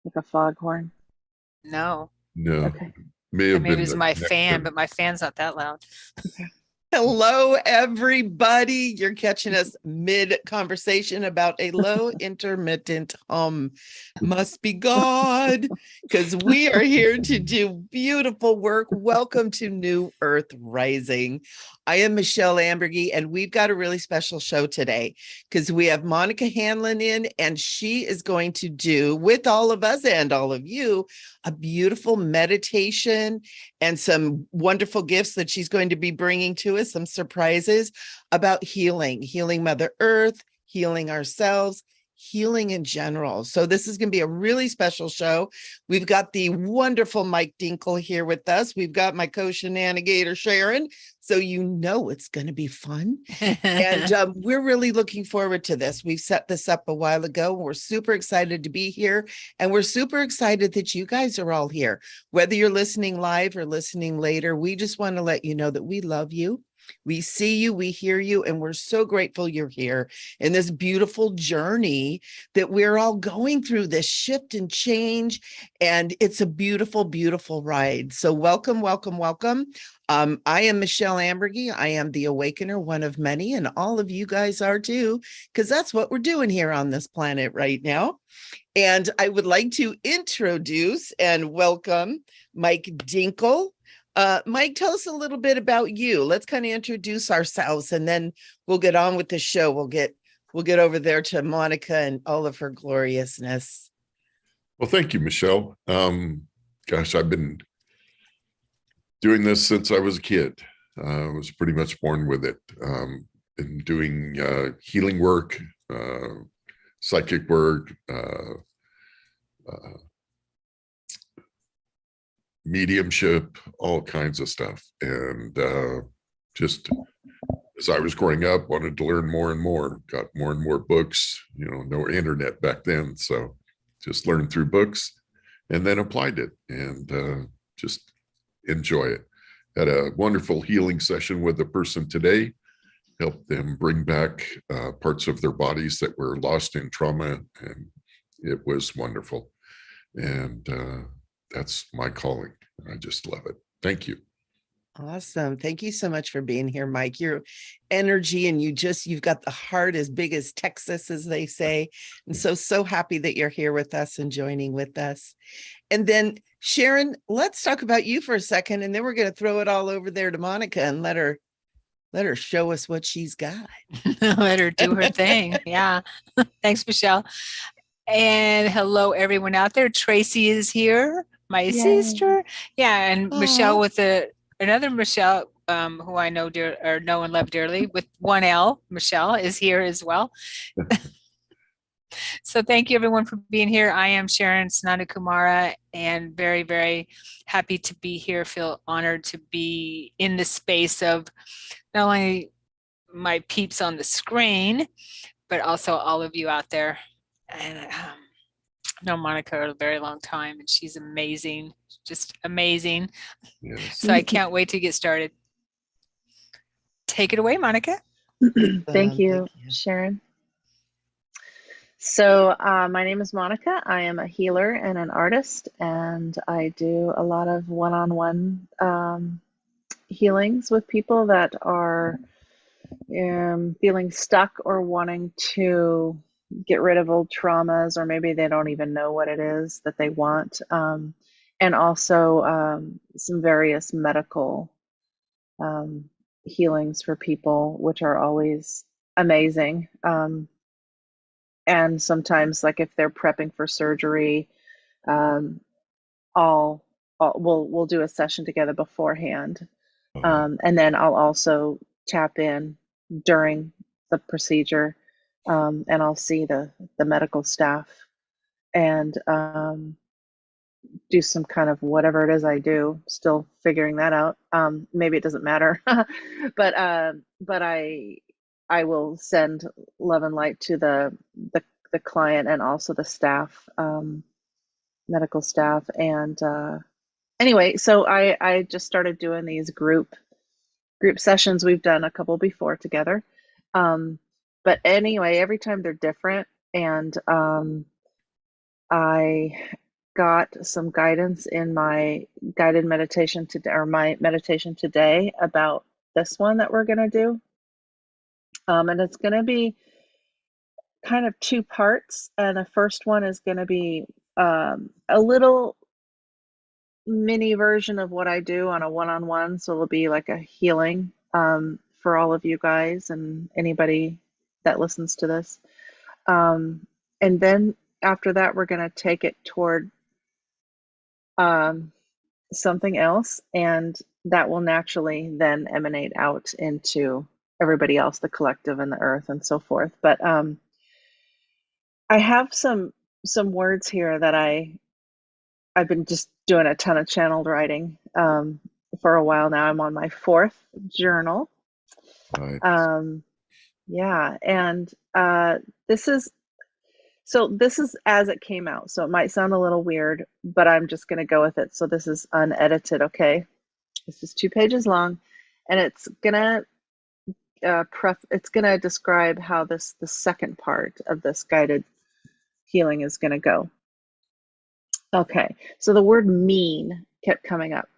like a foghorn. No. No, Okay. may And have maybe been it's the my fan, connection. but my fan's not that loud. Okay. Hello, everybody. You're catching us mid conversation about a low intermittent hum. Must be God, because we are here to do beautiful work. Welcome to New Earth Rising. I am Michele Amburgey, and we've got a really special show today because we have Monica Hanlin in, and she is going to do, with all of us and all of you, a beautiful meditation and some wonderful gifts that she's going to be bringing to us, some surprises about healing Mother Earth, healing ourselves, healing in general. So this is going to be a really special show. We've got the wonderful Mike Dinkle here with us. We've got my co-shenanigator Sharon. So you know it's going to be fun. And we're really looking forward to this. We've set this up a while ago. We're super excited to be here. And we're super excited that you guys are all here. Whether you're listening live or listening later, we just want to let you know that we love you. We see you, we hear you, and we're so grateful you're here in this beautiful journey that we're all going through, this shift and change. And it's a beautiful, beautiful ride. So welcome, welcome, welcome. I am Michele Amburgey. I am the Awakener, one of many, and all of you guys are too, because that's what we're doing here on this planet right now. And I would like to introduce and welcome Mike Dinkle. Mike, tell us a little bit about you. Let's kind of introduce ourselves, and then we'll get on with the show. We'll get over there to Monica and all of her gloriousness. Well, thank you, Michele. Gosh, I've been doing this since I was a kid. I was pretty much born with it. Been doing healing work, psychic work, mediumship, all kinds of stuff. And just as I was growing up, wanted to learn more and more, got more and more books, no internet back then. So just learned through books and then applied it and just enjoy it. Had a wonderful healing session with a person today, helped them bring back parts of their bodies that were lost in trauma. And it was wonderful. And that's my calling. I just love it. Thank you. Awesome. Thank you so much for being here, Mike. Your energy, and you've got the heart as big as Texas, as they say. And so happy that you're here with us and joining with us. And then Sharon, let's talk about you for a second, and then we're going to throw it all over there to Monica and let her show us what she's got. Let her do her thing. Yeah. Thanks, Michele. And hello, everyone out there. Tracy is here, my sister. Yeah, and Michele with another Michele, who I know know and love dearly, with one L. Michele is here as well. So thank you, everyone, for being here. I am Sharon Kumara, and very, very happy to be here. Feel honored to be in the space of not only my peeps on the screen, but also all of you out there. And I've known Monica a very long time, and she's amazing, just amazing. Yes. So I can't wait to get started. Take it away, Monica. Thank you, Sharon. So my name is Monica. I am a healer and an artist, and I do a lot of one-on-one healings with people that are feeling stuck or wanting to get rid of old traumas, or maybe they don't even know what it is that they want. And also some various medical healings for people, which are always amazing. And sometimes, like if they're prepping for surgery, we'll do a session together beforehand, and then I'll also tap in during the procedure, and I'll see the medical staff and do some kind of whatever it is I do. Still figuring that out. Maybe it doesn't matter, but I will send love and light to the client and also the staff, medical staff. And anyway, so I just started doing these group sessions. We've done a couple before together. But anyway, every time they're different. And I got some guidance in my guided meditation today, or my meditation today, about this one that we're going to do. And it's going to be kind of two parts. And the first one is going to be a little mini version of what I do on a one-on-one. So it'll be like a healing for all of you guys and anybody that listens to this. And then after that, we're going to take it toward something else, and that will naturally then emanate out into everybody else, the collective and the earth and so forth. But I have some words here that I've been just doing a ton of channeled writing for a while now. I'm on my 4th journal. Right. Yeah, and this is as it came out. So it might sound a little weird, but I'm just going to go with it. So this is unedited, okay? This is 2 pages long, and it's gonna describe how the second part of this guided healing is going to go. Okay, so the word mean kept coming up,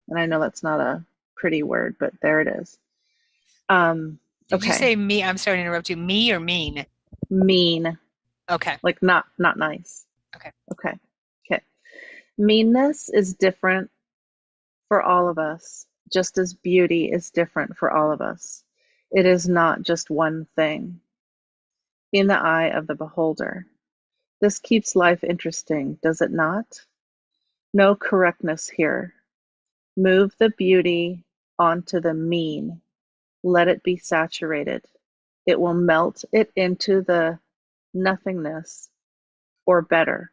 and I know that's not a pretty word, but there it is. Did you say me? I'm sorry to interrupt you. Me or mean? Mean. Okay. Like not nice. Okay. Meanness is different for all of us, just as beauty is different for all of us. It is not just one thing in the eye of the beholder. This keeps life interesting, does it not? No correctness here. Move the beauty onto the mean. Let it be saturated. It will melt it into the nothingness, or better.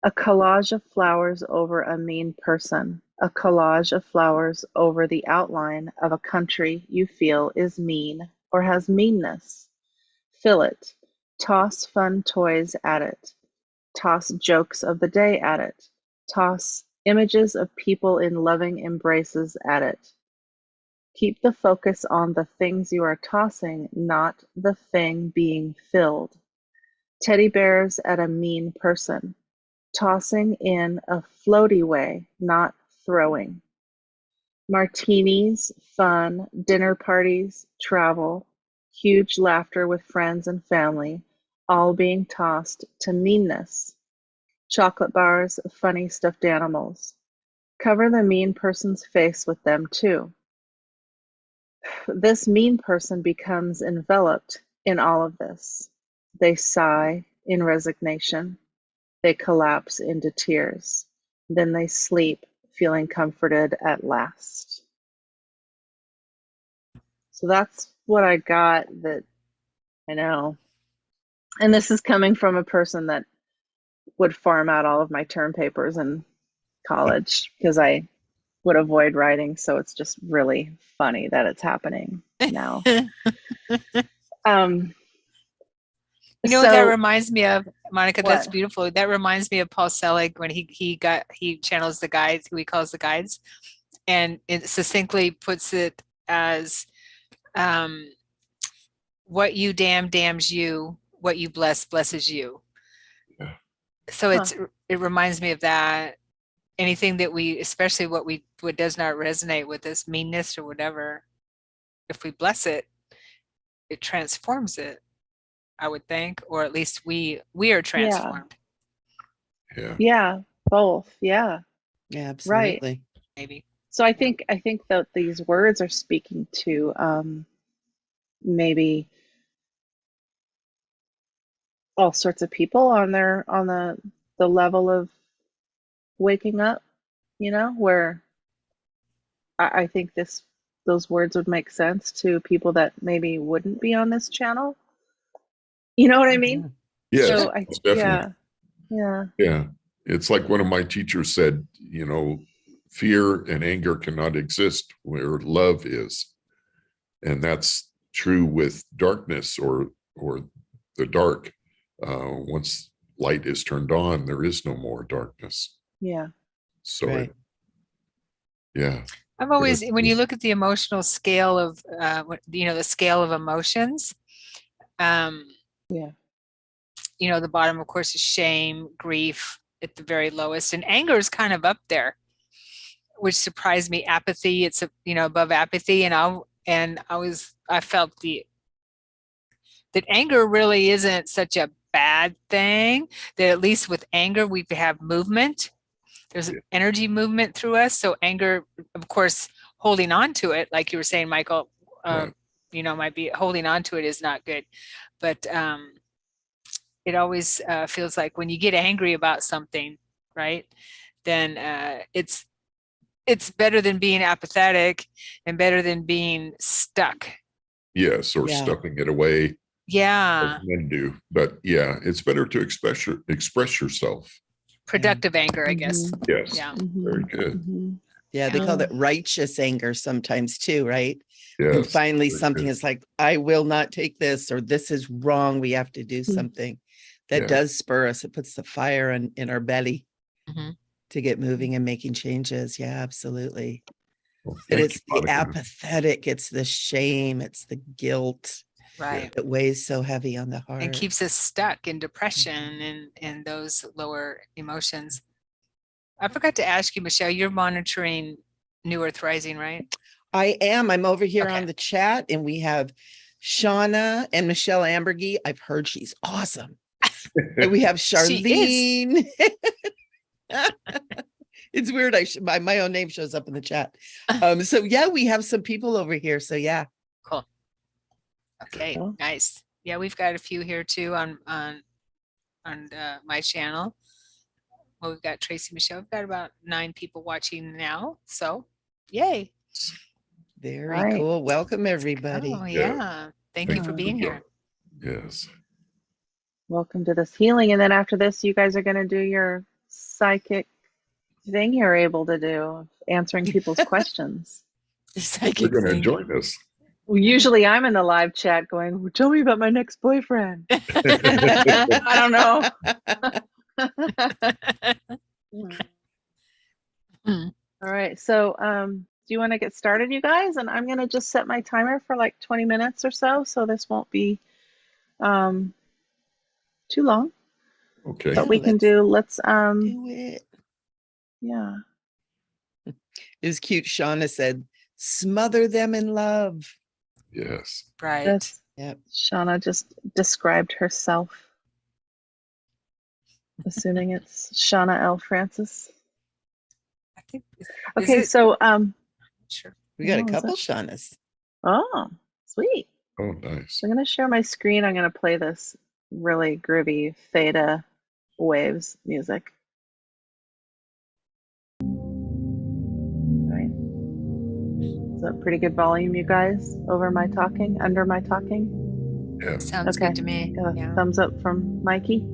A collage of flowers over a mean person. A collage of flowers over the outline of a country you feel is mean or has meanness. Fill it. Toss fun toys at it. Toss jokes of the day at it. Toss images of people in loving embraces at it. Keep the focus on the things you are tossing, not the thing being filled. Teddy bears at a mean person. Tossing in a floaty way, not throwing. Martinis, fun, dinner parties, travel, huge laughter with friends and family, all being tossed to meanness. Chocolate bars, funny stuffed animals. Cover the mean person's face with them too. This mean person becomes enveloped in all of this. They sigh in resignation. They collapse into tears. Then they sleep, feeling comforted at last. So that's what I got. That I know. And this is coming from a person that would farm out all of my term papers in college because I would avoid writing. So it's just really funny that it's happening now. You know what that reminds me of, Monica? What? That's beautiful. That reminds me of Paul Selig when he channels the guides, who he calls the guides, and it succinctly puts it as what you damn damns you, what you bless blesses you. Yeah. So it reminds me of that. Anything that we, especially what does not resonate with us, meanness or whatever, if we bless it, it transforms it. I would think, or at least we are transformed. Yeah, both. Yeah, absolutely. Right. Maybe. So I think that these words are speaking to maybe all sorts of people on the level of waking up, where I think those words would make sense to people that maybe wouldn't be on this channel. You know what I mean? Yes, So definitely. Yeah. It's like one of my teachers said, fear and anger cannot exist where love is. And that's true with darkness or the dark. Once light is turned on, there is no more darkness. Yeah. So, right. I'm always, when you look at the emotional scale of, the scale of emotions, the bottom, of course, is shame, grief, at the very lowest, and anger is kind of up there, which surprised me. Apathy, it's above apathy, and I felt that anger really isn't such a bad thing, that at least with anger we have movement. There's energy movement through us. So anger, of course, holding on to it, like you were saying, Michael, might be holding on to it is not good. But it always feels like when you get angry about something, right, then it's better than being apathetic and better than being stuck. Yes, or stuffing it away. Yeah. Like men do. But yeah, it's better to express yourself. Productive anger, I guess. Yes. Yeah. Very good. Yeah, they call that righteous anger sometimes too, right? Yes. And finally something is like, I will not take this, or this is wrong. We have to do something. That does spur us. It puts the fire in our belly to get moving and making changes. Yeah, absolutely. Well, but it's you, the apathetic, it's the shame, it's the guilt. Right. That weighs so heavy on the heart. And keeps us stuck in depression and those lower emotions. I forgot to ask you, Michele, you're monitoring New Earth Rising, right? I am. I'm over here on the chat, and we have Shauna and Michele Amburgey. I've heard she's awesome. And we have Charlene. It's weird. My own name shows up in the chat. So yeah, we have some people over here. So yeah. Cool. Okay, nice. Yeah, we've got a few here too on my channel. Well, we've got Tracy, Michele. We've got about 9 people watching now. So, yay. Very cool. Welcome, everybody. Oh, yeah. Thank you for being here. Yes. Welcome to this healing. And then after this, you guys are going to do your psychic thing you're able to do, answering people's questions. You're going to enjoy this. Well, usually I'm in the live chat going, well, tell me about my next boyfriend. I don't know. All right. So do you want to get started, you guys? And I'm going to just set my timer for like 20 minutes or so. So this won't be too long. Okay. But we can let's do it. Yeah. It was cute. Shauna said, smother them in love. Yes. Right. Yep. Shauna just described herself. Assuming it's Shauna L. Francis. I think. Okay, so sure. We got a couple Shaunas. Oh, sweet. Oh, nice. I'm gonna share my screen. I'm gonna play this really groovy theta waves music. All right. Is that pretty good volume, you guys? Over my talking? Under my talking? Yeah. Sounds good to me. Got a thumbs up from Mikey.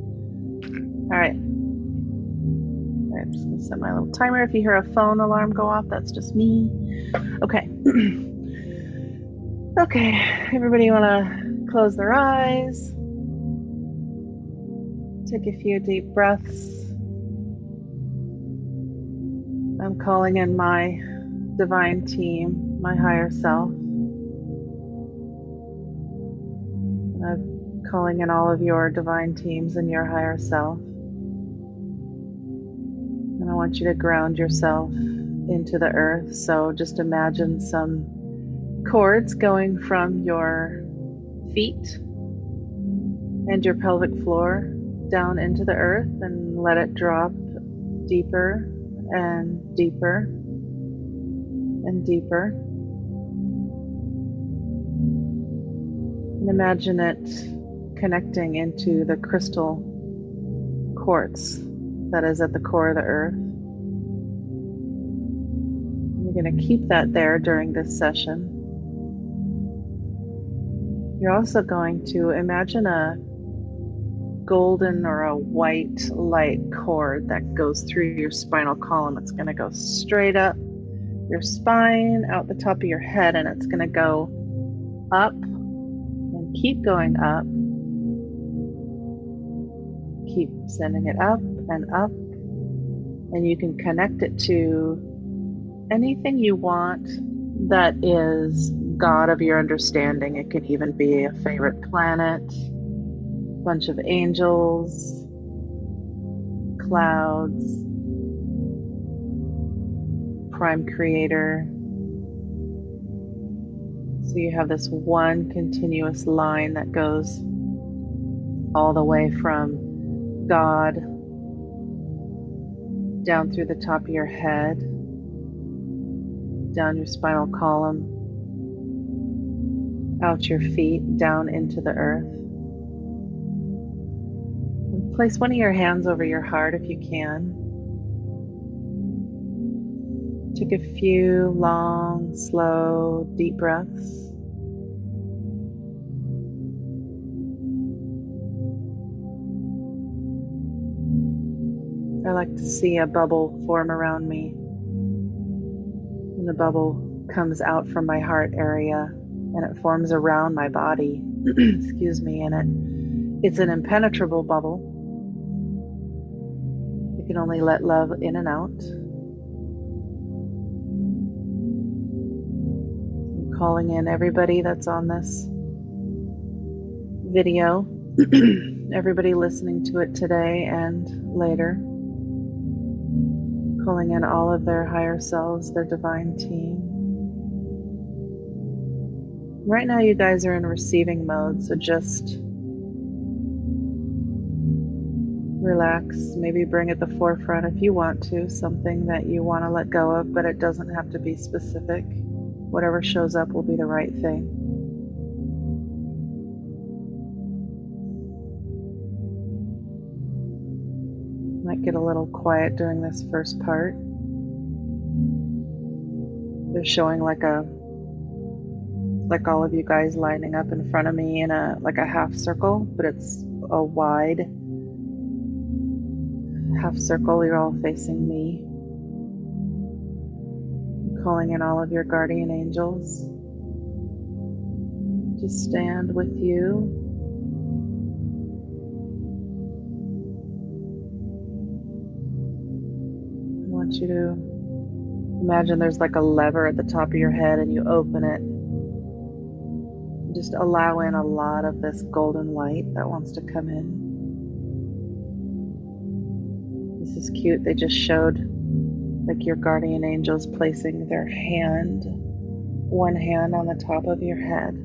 All right. All right, I'm just gonna set my little timer. If you hear a phone alarm go off, that's just me. Okay. Okay, everybody wanna close their eyes. Take a few deep breaths. I'm calling in my divine team, my higher self. I'm calling in all of your divine teams and your higher self. And I want you to ground yourself into the earth. So just imagine some cords going from your feet and your pelvic floor down into the earth, and let it drop deeper and deeper and deeper. And imagine it connecting into the crystal quartz that is at the core of the earth. You're going to keep that there during this session. You're also going to imagine a golden or a white light cord that goes through your spinal column. It's going to go straight up your spine, out the top of your head, and it's going to go up and keep going up. Keep sending it up and up, and you can connect it to anything you want that is God of your understanding. It could even be a favorite planet, bunch of angels, clouds, prime creator. So you have this one continuous line that goes all the way from God down through the top of your head, down your spinal column, out your feet, down into the earth. And place one of your hands over your heart if you can. Take a few long, slow, deep breaths. I like to see a bubble form around me. And the bubble comes out from my heart area and it forms around my body. Excuse me, and it's an impenetrable bubble. You can only let love in and out. I'm calling in everybody that's on this video, everybody listening to it today and later. Calling in all of their higher selves, their divine team. Right now you guys are in receiving mode, so just relax. Maybe bring at the forefront if you want to, something that you want to let go of, but it doesn't have to be specific. Whatever shows up will be the right thing. Might get a little quiet during this first part. They're showing like all of you guys lining up in front of me in a half circle, but it's a wide half circle. You're all facing me. I'm calling in all of your guardian angels to stand with you. I want you to imagine there's like a lever at the top of your head and you open it. Just allow in a lot of this golden light that wants to come in. This is cute. They just showed like your guardian angels placing their hand, one hand on the top of your head.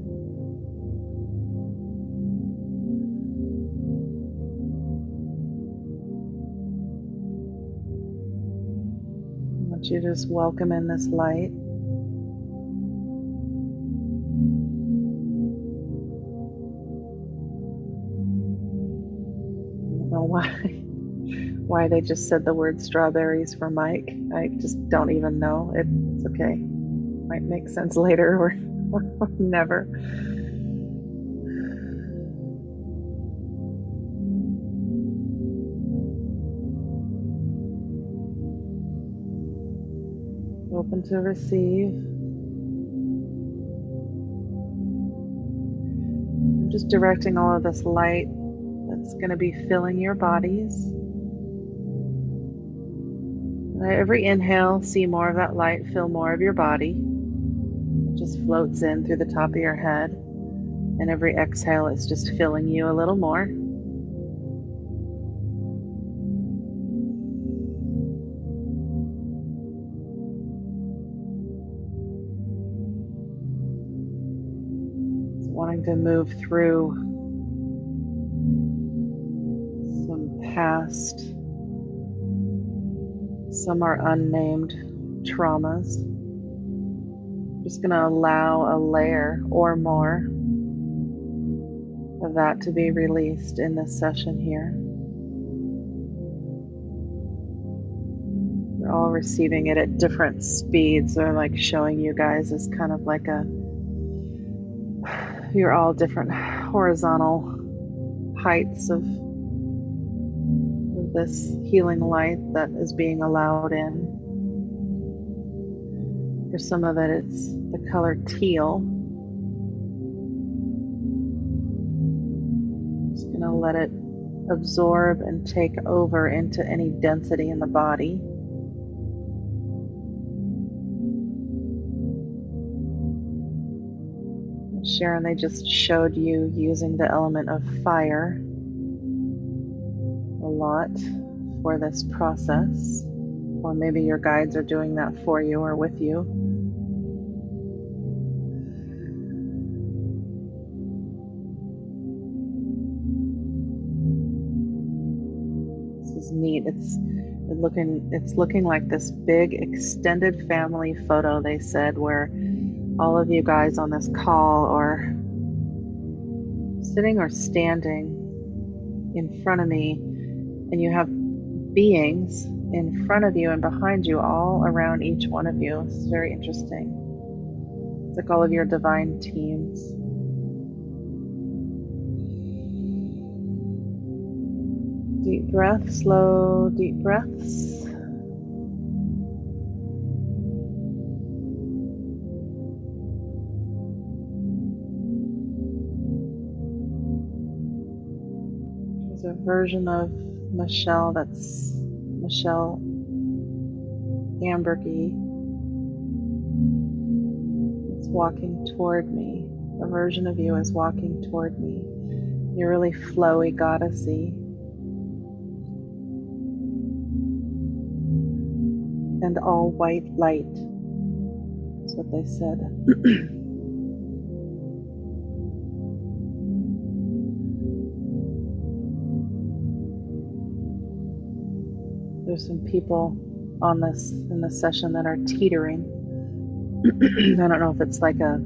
I want you to just welcome in this light. Why they just said the word strawberries for Mike. I just don't even know. It's okay. Might make sense later or never. Open to receive. I'm just directing all of this light that's going to be filling your bodies. Every inhale, see more of that light fill more of your body. It just floats in through the top of your head. And every exhale, it's just filling you a little more. It's wanting to move through some past, some are unnamed traumas. Just going to allow a layer or more of that to be released in this session here. We're all receiving it at different speeds. They're like showing you guys as kind of like you're all different horizontal heights of this healing light that is being allowed in. For some of it, it's the color teal. Just going to let it absorb and take over into any density in the body. Sharon, they just showed you using the element of fire a lot. for this process, or maybe your guides are doing that for you or with you. This is neat. It's looking like this big extended family photo, they said, where all of you guys on this call are sitting or standing in front of me, and you have beings in front of you and behind you, all around each one of you. This is very interesting. It's like all of your divine teams. Deep breath, slow, deep breaths. There's a version of Michele, that's Michele Amburgey. It's walking toward me. A version of you is walking toward me. You're really flowy, goddessy. And all white light. That's what they said. There's some people on this in this session that are teetering. I don't know if it's like a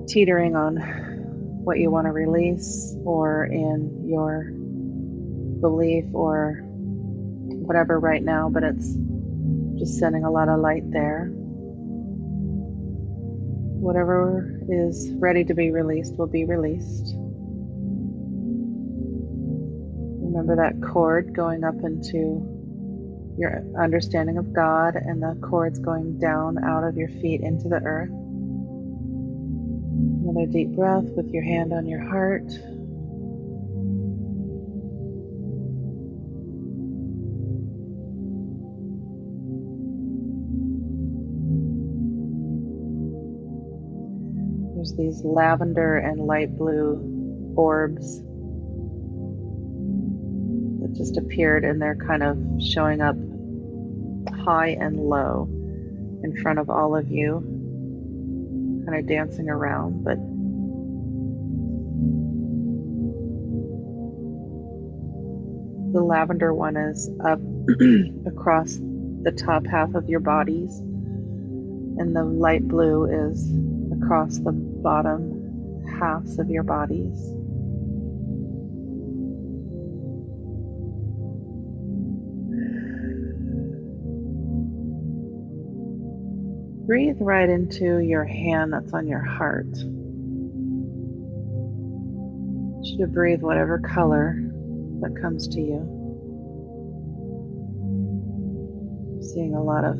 teetering on what you want to release, or in your belief, or whatever right now, but it's just sending a lot of light there. Whatever is ready to be released will be released. Remember that cord going up into your understanding of God, and the cords going down out of your feet into the earth. Another deep breath with your hand on your heart. There's these lavender and light blue orbs that just appeared, and they're kind of showing up high and low in front of all of you, kind of dancing around. But the lavender one is up across the top half of your bodies, and the light blue is across the bottom halves of your bodies. Breathe right into your hand that's on your heart. I want you to breathe whatever color that comes to you. I'm seeing a lot of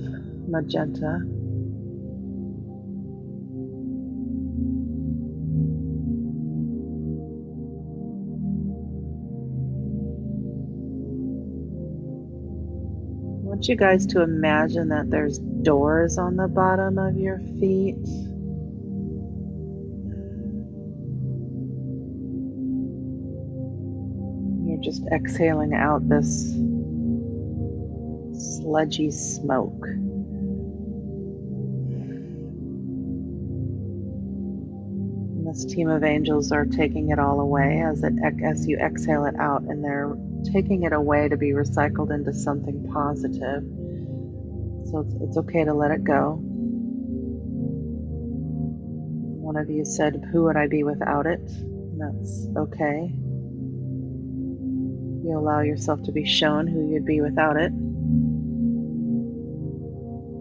magenta. I want you guys to imagine that there's doors on the bottom of your feet. You're just exhaling out this sludgy smoke. And this team of angels are taking it all away as you exhale it out, and they're taking it away to be recycled into something positive. So it's okay to let it go. One of you said, "Who would I be without it?" And that's okay. You allow yourself to be shown who you'd be without it.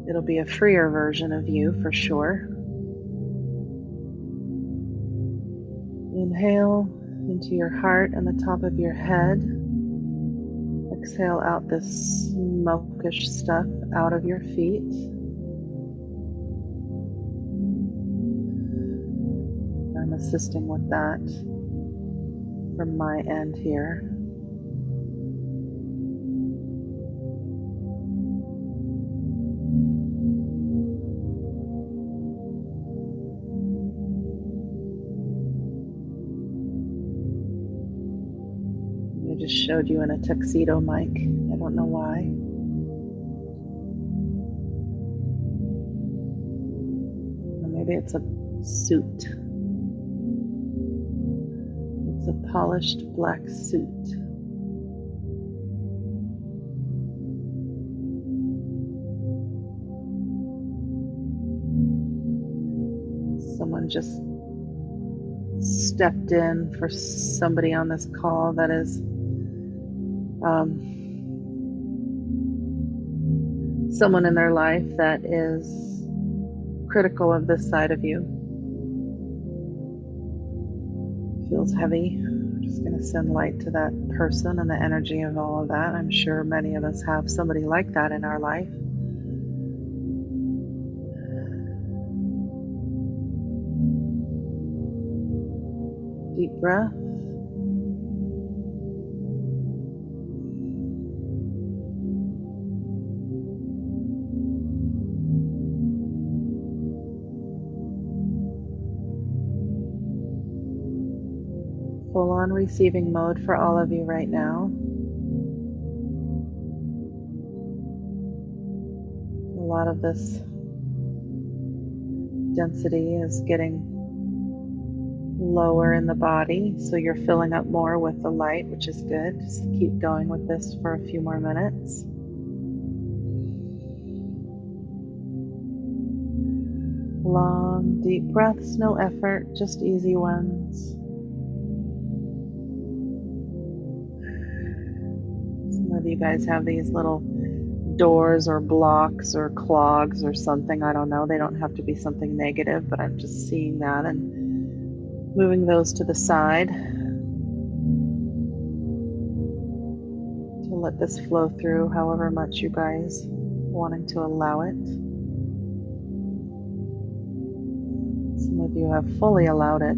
It'll be a freer version of you for sure. Inhale into your heart and the top of your head. Exhale out this smokish stuff out of your feet. I'm assisting with that from my end here. Just showed you in a tuxedo, Mike. I don't know why. Or maybe it's a suit. It's a polished black suit. Someone just stepped in for somebody on this call that is someone in their life that is critical of this side of you. Feels heavy. I'm just going to send light to that person and the energy of all of that. I'm sure many of us have somebody like that in our life. Deep breath. Full on receiving mode for all of you right now. A lot of this density is getting lower in the body, so you're filling up more with the light, which is good. Just keep going with this for a few more minutes. Long, deep breaths, no effort, just easy ones. Some of you guys have these little doors or blocks or clogs or something. I don't know. They don't have to be something negative, but I'm just seeing that and moving those to the side to let this flow through however much you guys wanting to allow it. Some of you have fully allowed it.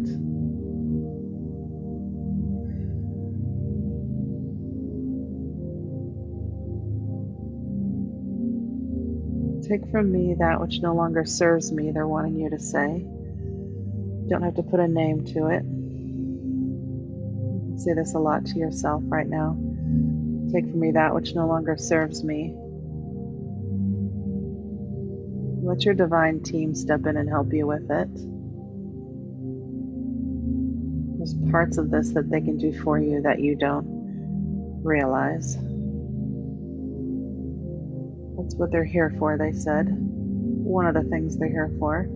Take from me that which no longer serves me, they're wanting you to say. You don't have to put a name to it. You can say this a lot to yourself right now. Take from me that which no longer serves me. Let your divine team step in and help you with it. There's parts of this that they can do for you that you don't realize. That's what they're here for, they said. One of the things they're here for.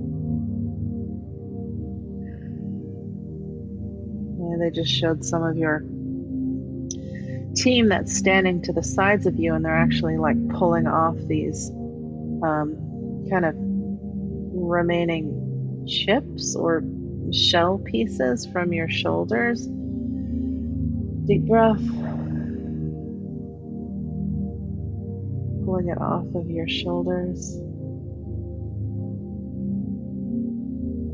Yeah, they just showed some of your team that's standing to the sides of you, and they're actually like pulling off these kind of remaining chips or shell pieces from your shoulders. Deep breath. Pulling it off of your shoulders,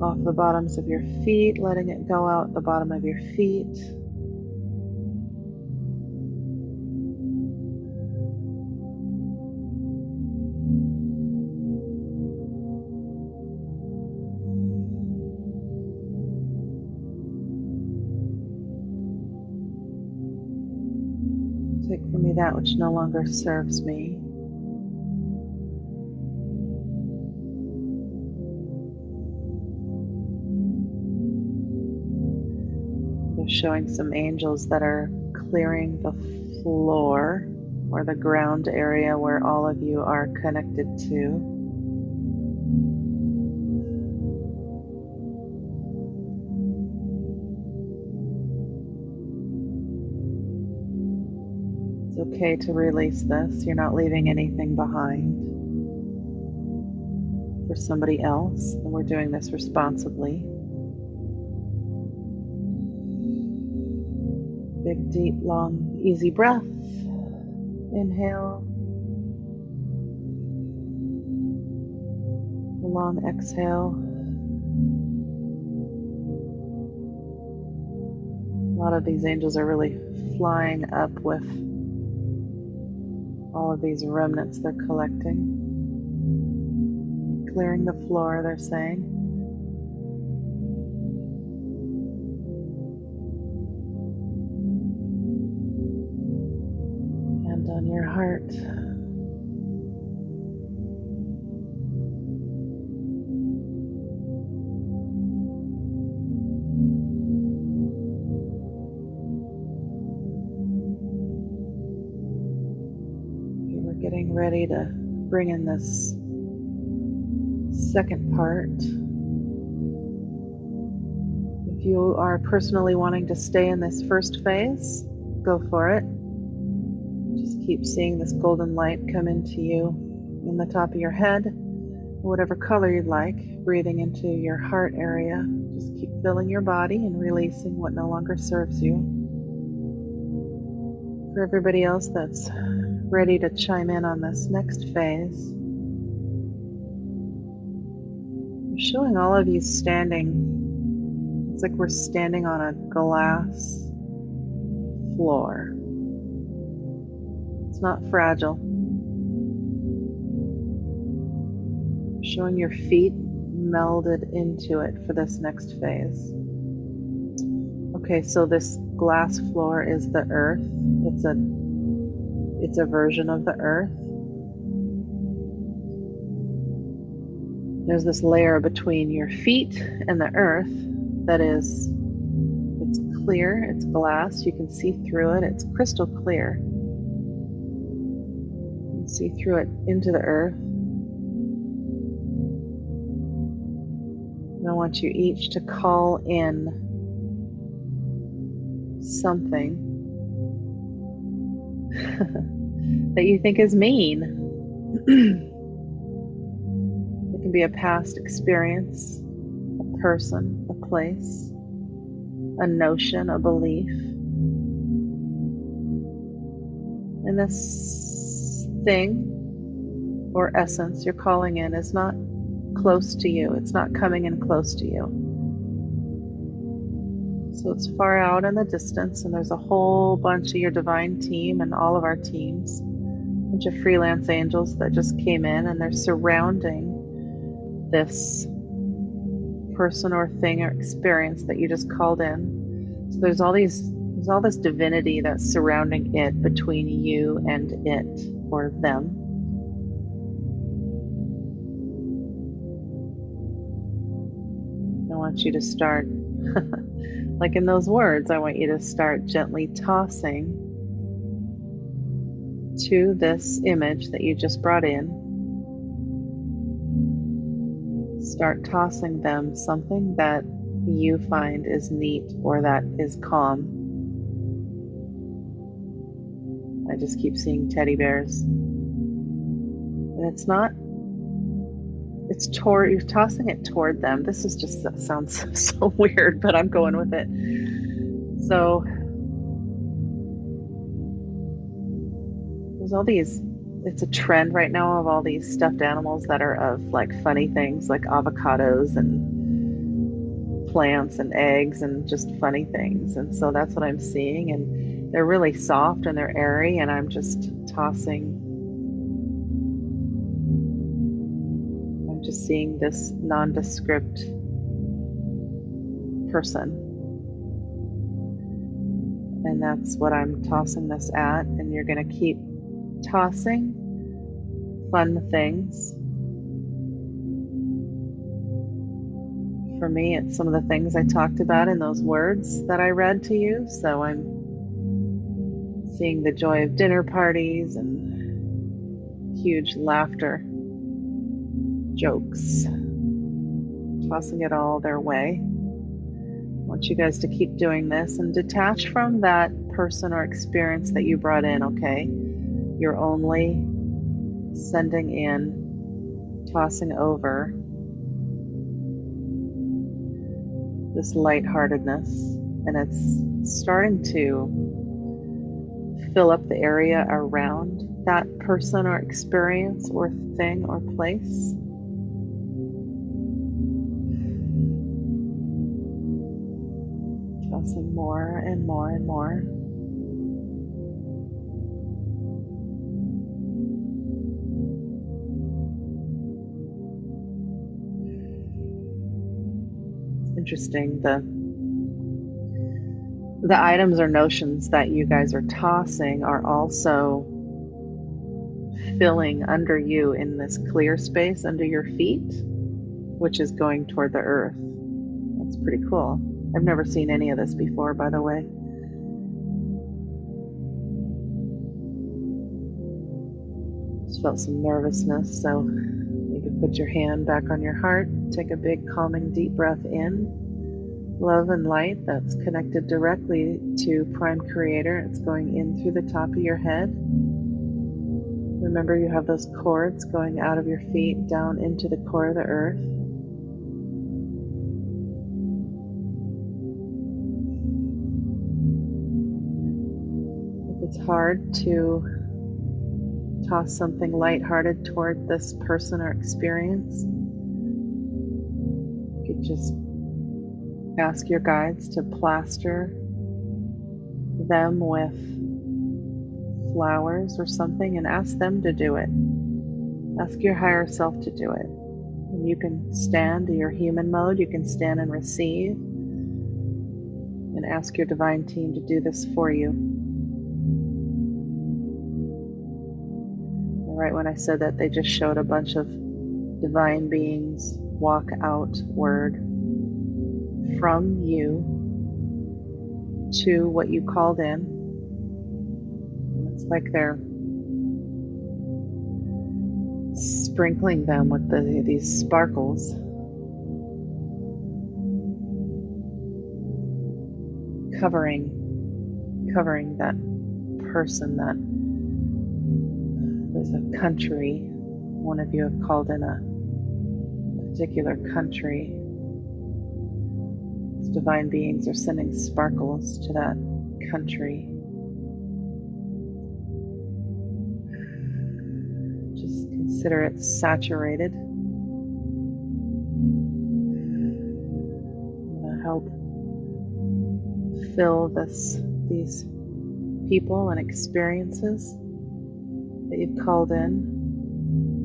off the bottoms of your feet, letting it go out the bottom of your feet. Take from me that which no longer serves me. Showing some angels that are clearing the floor or the ground area where all of you are connected to. It's okay to release this. You're not leaving anything behind for somebody else, and we're doing this responsibly. Big, deep, long, easy breath. Inhale. A long exhale. A lot of these angels are really flying up with all of these remnants they're collecting. Clearing the floor, they're saying. heart. We're getting ready to bring in this second part. If you are personally wanting to stay in this first phase, go for it. Just keep seeing this golden light come into you in the top of your head, whatever color you'd like, breathing into your heart area. Just keep filling your body and releasing what no longer serves you. For everybody else that's ready to chime in on this next phase, I'm showing all of you standing. It's like we're standing on a glass floor. It's not fragile. Showing your feet melded into it for this next phase. Okay, so this glass floor is the earth. It's a version of the earth. There's this layer between your feet and the earth that is, it's clear, it's glass, you can see through it, it's crystal clear. You can see through it into the earth. And I want you each to call in something that you think is mean. It can be a past experience, a person, a place, a notion, a belief. And this thing or essence you're calling in is not close to you. It's not coming in close to you. So it's far out in the distance, and there's a whole bunch of your divine team and all of our teams, a bunch of freelance angels that just came in, and they're surrounding this person or thing or experience that you just called in. So there's all this divinity that's surrounding it, between you and it or them. I want you to start, like in those words, I want you to start gently tossing to this image that you just brought in. Start tossing them something that you find is neat or that is calm. I just keep seeing teddy bears. And it's not, you're tossing it toward them. This is just, that sounds so weird, but I'm going with it. So there's all these, it's a trend right now of all these stuffed animals that are of like funny things like avocados and plants and eggs and just funny things. And so that's what I'm seeing. And they're really soft and they're airy, and I'm just tossing. I'm just seeing this nondescript person. And that's what I'm tossing this at. And you're going to keep tossing fun things. For me, it's some of the things I talked about in those words that I read to you. So I'm seeing the joy of dinner parties and huge laughter, jokes, tossing it all their way. I want you guys to keep doing this and detach from that person or experience that you brought in, okay? You're only sending in, tossing over this lightheartedness, and it's starting to fill up the area around that person or experience or thing or place. Tossing more and more and more. Interesting. The items or notions that you guys are tossing are also filling under you in this clear space under your feet, which is going toward the earth. That's pretty cool. I've never seen any of this before, by the way. Just felt some nervousness, so you can put your hand back on your heart, take a big calming deep breath in. Love and light that's connected directly to Prime Creator. It's going in through the top of your head. Remember, you have those cords going out of your feet down into the core of the earth. If it's hard to toss something lighthearted toward this person or experience, you could just ask your guides to plaster them with flowers or something and ask them to do it. Ask your higher self to do it. And you can stand in your human mode, you can stand and receive, and ask your divine team to do this for you. Right when I said that, they just showed a bunch of divine beings walk outward from you to what you called in. It's like they're sprinkling them with these sparkles. Covering that person, that there's a country. One of you have called in a particular country. These divine beings are sending sparkles to that country. Just consider it saturated. I'm going to help fill these people and experiences that you've called in.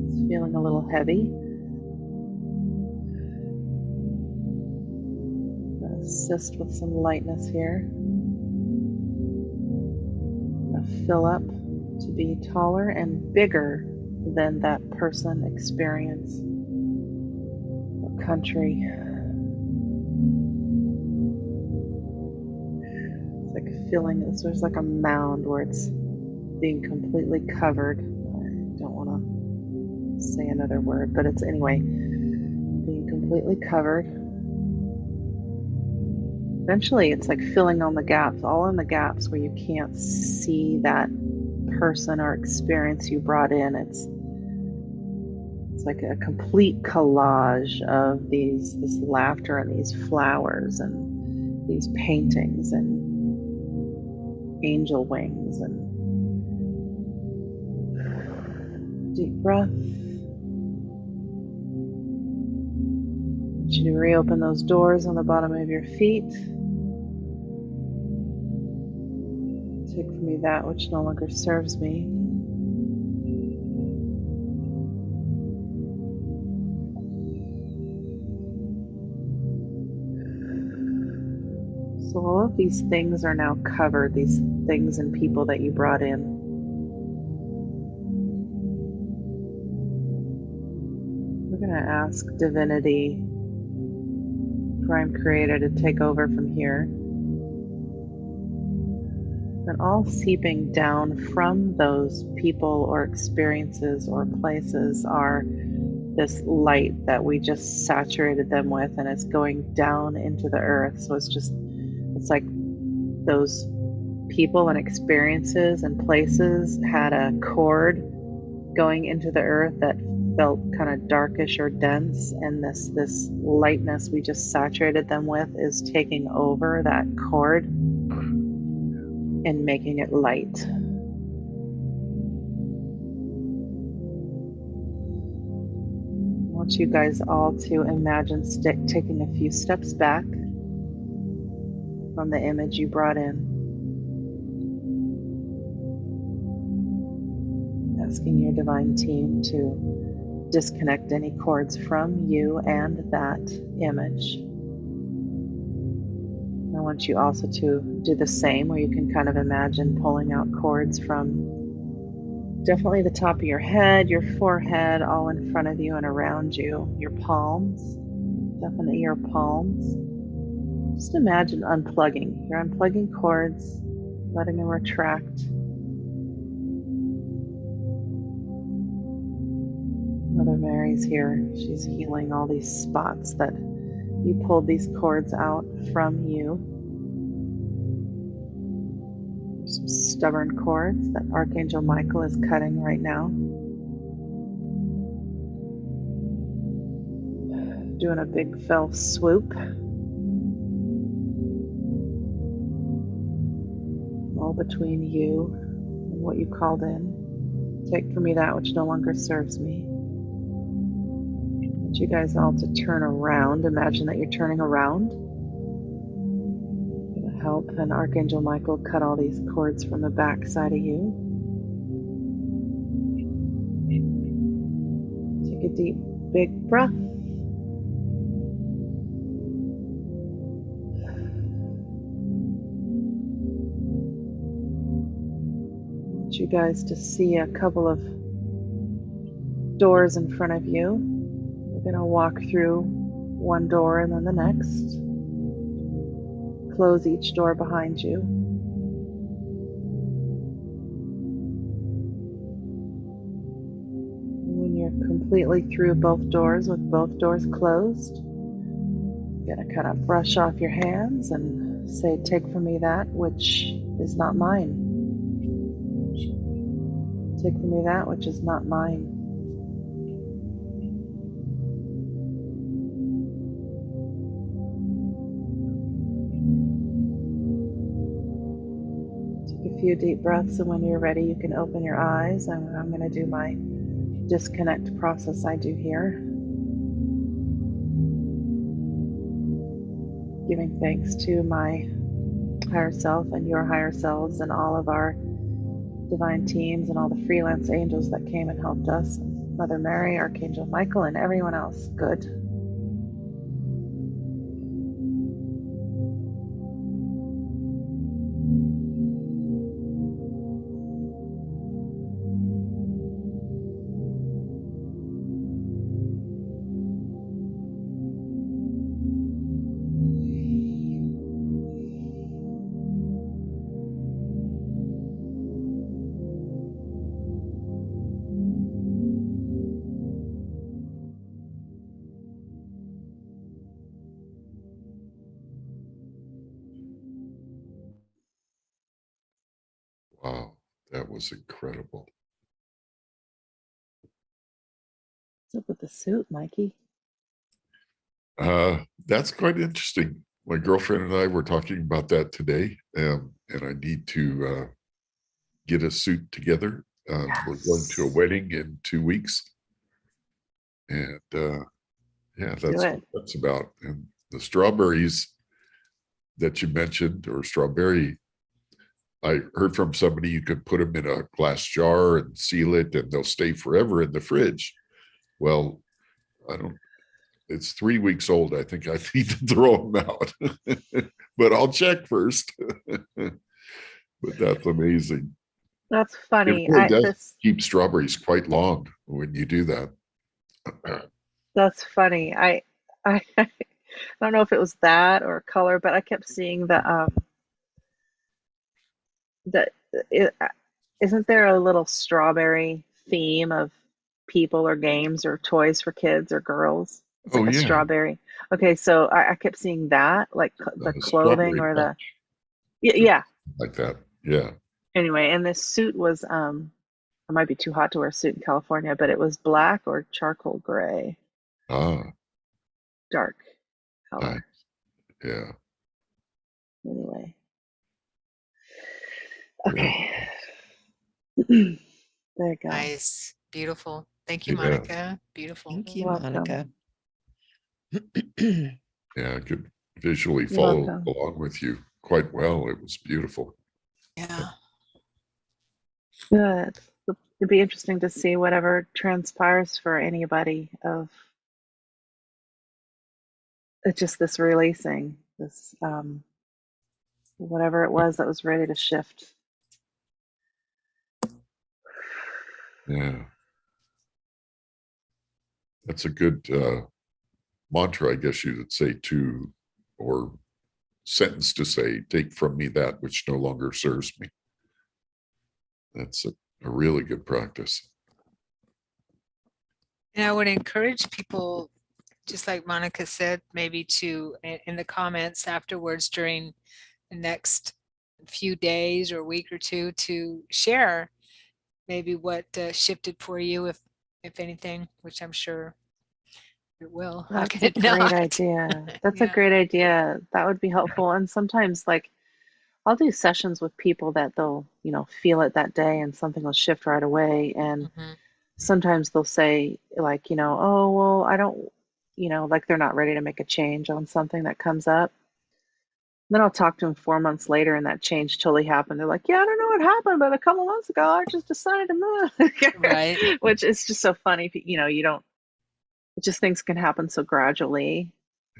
It's feeling a little heavy. Assist with some lightness here. Fill up to be taller and bigger than that person, experience, or country. It's like feeling this. There's like a mound where it's being completely covered. I don't want to say another word, but it's anyway, being completely covered. Eventually, it's like filling on the gaps, all in the gaps where you can't see that person or experience you brought in. It's like a complete collage of this laughter and these flowers and these paintings and angel wings. And deep breath. I want you to reopen those doors on the bottom of your feet. Take from me that which no longer serves me. So all of these things are now covered, these things and people that you brought in. We're going to ask Divinity, Prime Creator, to take over from here. And all seeping down from those people or experiences or places are this light that we just saturated them with, and it's going down into the earth. So it's like those people and experiences and places had a cord going into the earth that felt kind of darkish or dense, and this lightness we just saturated them with is taking over that cord and making it light. I want you guys all to imagine taking a few steps back from the image you brought in. Asking your divine team to disconnect any cords from you and that image. I want you also to do the same, where you can kind of imagine pulling out cords from Definitely the top of your head, your forehead, all in front of you and around you. Your palms, definitely your palms. Just imagine unplugging. You're unplugging cords, letting them retract. Mother Mary's here. She's healing all these spots that you pulled these cords out from you. Some stubborn cords that Archangel Michael is cutting right now. Doing a big fell swoop. All between you and what you called in. Take from me that which no longer serves me. I want you guys all to turn around. Imagine that you're turning around. I'm gonna help and Archangel Michael cut all these cords from the back side of you. Take a deep, big breath. I want you guys to see a couple of doors in front of you. We're going to walk through one door and then the next. Close each door behind you. When you're completely through both doors, with both doors closed, you're going to kind of brush off your hands and say, take from me that which is not mine. Take from me that which is not mine. Take a few deep breaths, and when you're ready, you can open your eyes. I'm going to do my disconnect process I do here. Giving thanks to my higher self and your higher selves and all of our divine teams and all the freelance angels that came and helped us, Mother Mary, Archangel Michael, and everyone else. Good. Wow, that was incredible. What's up with the suit, Mikey? That's quite interesting. My girlfriend and I were talking about that today, and I need to get a suit together. We're going to a wedding in 2 weeks, and yeah, Do that's what it. that's about. And the strawberries that you mentioned, or strawberry, I heard from somebody you could put them in a glass jar and seal it, and they'll stay forever in the fridge. Well, I don't. It's 3 weeks old. I think I need to throw them out, but I'll check first. But that's amazing. That's It funny. really does keep strawberries quite long when you do that. That's funny. I don't know if it was that or color, but I kept seeing the it, isn't there a little strawberry theme of people or games or toys for kids or girls? It's Oh like a yeah, strawberry. Okay, so I kept seeing that, like the clothing strawberry or the punch, yeah. like that. Yeah. Anyway, and this suit was it might be too hot to wear a suit in California, but it was black or charcoal gray, Ah, dark nice. color. Yeah. Anyway, Yeah. okay. There you go. Nice. Beautiful. Thank you, Yeah. Monica. Beautiful. Thank You're you, welcome. Monica. Yeah. I could visually You're follow welcome. along with you quite well. It was beautiful. Yeah. Good. It'd be interesting to see whatever transpires for anybody of it's just this releasing, this whatever it was that was ready to shift. Yeah. That's a good mantra, I guess you would say, to, or sentence to say, take from me that which no longer serves me. That's a really good practice. And I would encourage people, just like Monica said, maybe to, in the comments afterwards during the next few days or week or two, to share maybe what shifted for you, if anything, which I'm sure it will. How That's can a it great not? idea. That's a Yeah. great idea. That would be helpful. And sometimes, like, I'll do sessions with people that they'll, feel it that day and something will shift right away. And Mhm. sometimes they'll say, like, oh, well, I don't, like they're not ready to make a change on something that comes up. Then I'll talk to them 4 months later and that change totally happened. They're like, yeah, I don't know what happened, but a couple months ago, I just decided to move. Right. Which is just so funny. You don't, just things can happen so gradually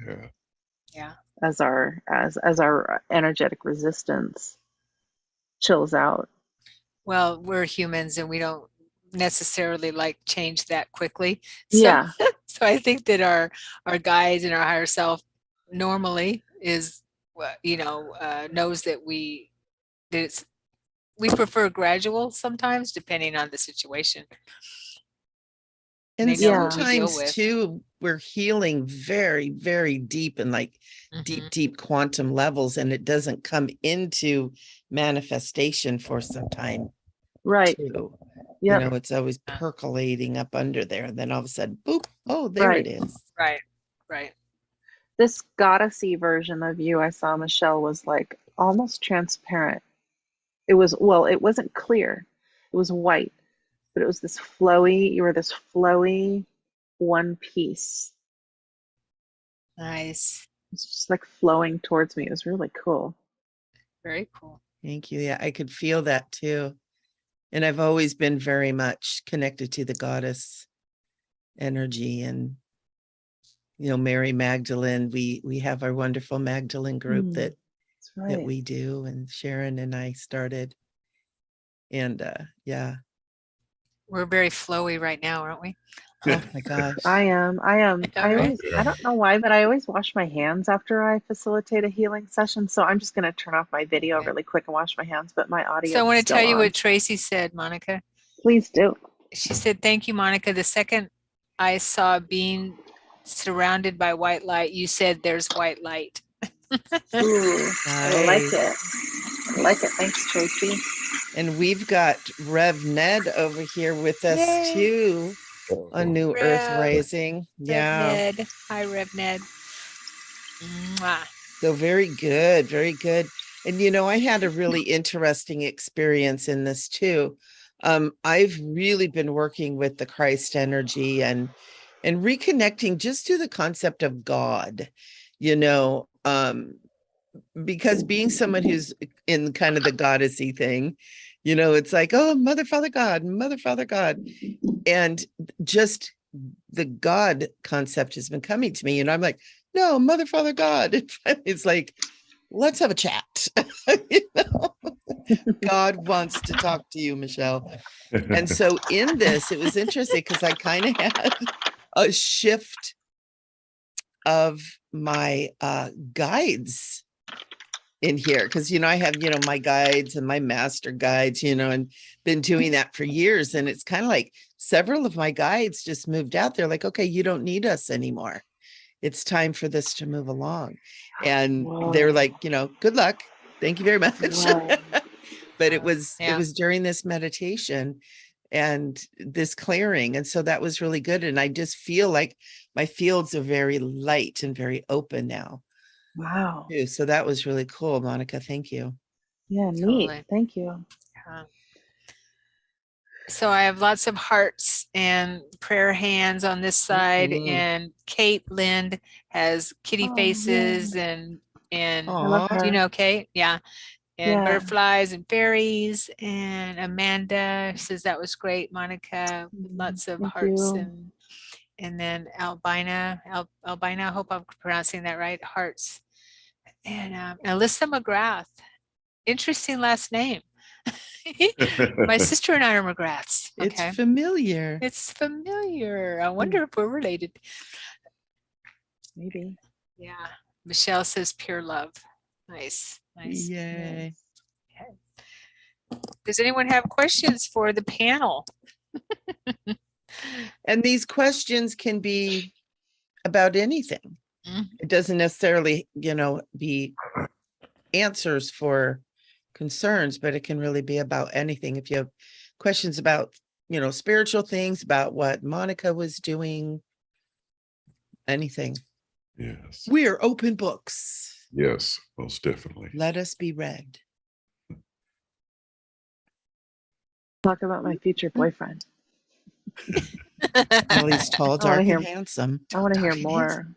Yeah. Yeah. as our energetic resistance chills out. Well, we're humans and we don't necessarily like change that quickly. So, Yeah. so I think that our guides and our higher self normally is, knows that we prefer gradual sometimes, depending on the situation. And They know who we deal sometimes with. too, we're healing very, very deep and like Mhm. deep quantum levels, and it doesn't come into manifestation for some time Right. too. Yep. It's always percolating up under there. And then all of a sudden, boop, oh, there Right. it is. Right. Right. This goddessy version of you I saw, Michelle, was like almost transparent. It wasn't clear. It was white, but it was this flowy, you were this flowy one piece. Nice. It's just like flowing towards me. It was really cool. Very cool. Thank you. Yeah, I could feel that too. And I've always been very much connected to the goddess energy. And Mary Magdalene, we have our wonderful Magdalene group That's that right. we do, and Sharon and I started. And yeah. We're very flowy right now, aren't we? Oh my gosh. I am. Right. I don't know why, but I always wash my hands after I facilitate a healing session. So I'm just going to turn off my video really quick and wash my hands, but my audio So I want is to tell still you on. what Tracy said, Monica. Please do. She said, thank you, Monica. The second I saw being surrounded by white light, you said there's white light. Ooh, I like it. Nice. I like it. Thanks, Tracy. And we've got Rev Ned over here with us Yay. too on New Earth Rev. Rising. Yeah. Rev Ned. Hi, Rev Ned. Mwah. So very good, very good. And I had a really interesting experience in this too. I've really been working with the Christ energy and reconnecting just to the concept of God, because being someone who's in kind of the goddessy thing, it's like, oh, Mother, Father, God, Mother, Father, God. And just the God concept has been coming to me. And I'm like, no, Mother, Father, God. It's like, let's have a chat. God wants to talk to you, Michele. And so in this, it was interesting because I kind of had a shift of my guides in here. Because, I have, my guides and my master guides, and been doing that for years. And it's kind of like several of my guides just moved out. They're like, okay, you don't need us anymore. It's time for this to move along. And they're like, good luck. Thank you very much. But it was during this meditation and this clearing. And so that was really good. And I just feel like my fields are very light and very open now. Wow. Too. So that was really cool, Monica. Thank you. Yeah, neat. Totally. Thank you. Yeah. So I have lots of hearts and prayer hands on this side, and Kate Lind has kitty faces and I love her. do you know Kate? Yeah. And Yeah. butterflies and fairies. And Amanda says that was great, Monica. Lots of Thank hearts you. and then Albina, I hope I'm pronouncing that right, hearts. And Alyssa McGrath, interesting last name. My sister and I are McGraths. Okay. It's familiar. It's familiar. I wonder if we're related. Maybe. Yeah. Michelle says pure love. Nice. Nice. Yay. Does anyone have questions for the panel? And these questions can be about anything. Mhm. It doesn't necessarily, be answers for concerns, but it can really be about anything. If you have questions about, spiritual things, about what Monica was doing, anything. Yes. We're open books. Yes, most definitely. Let us be read. Talk about my future boyfriend. Well, he's tall, I wanna dark, hear- and handsome. I want to hear Talking more.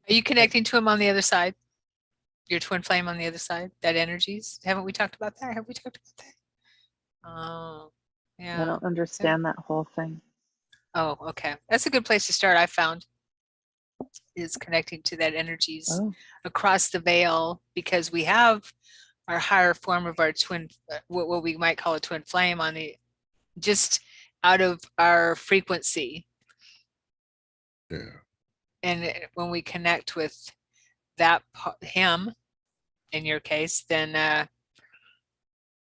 Are you connecting to him on the other side? Your twin flame on the other side? That energies? Haven't we talked about that? Have we talked about that? Oh, I yeah. don't understand that whole thing. Oh, okay. That's a good place to start, I found, is connecting to that energies Oh, across the veil, because we have our higher form of our twin, what we might call a twin flame on the, just out of our frequency. Yeah. And when we connect with that him, in your case, then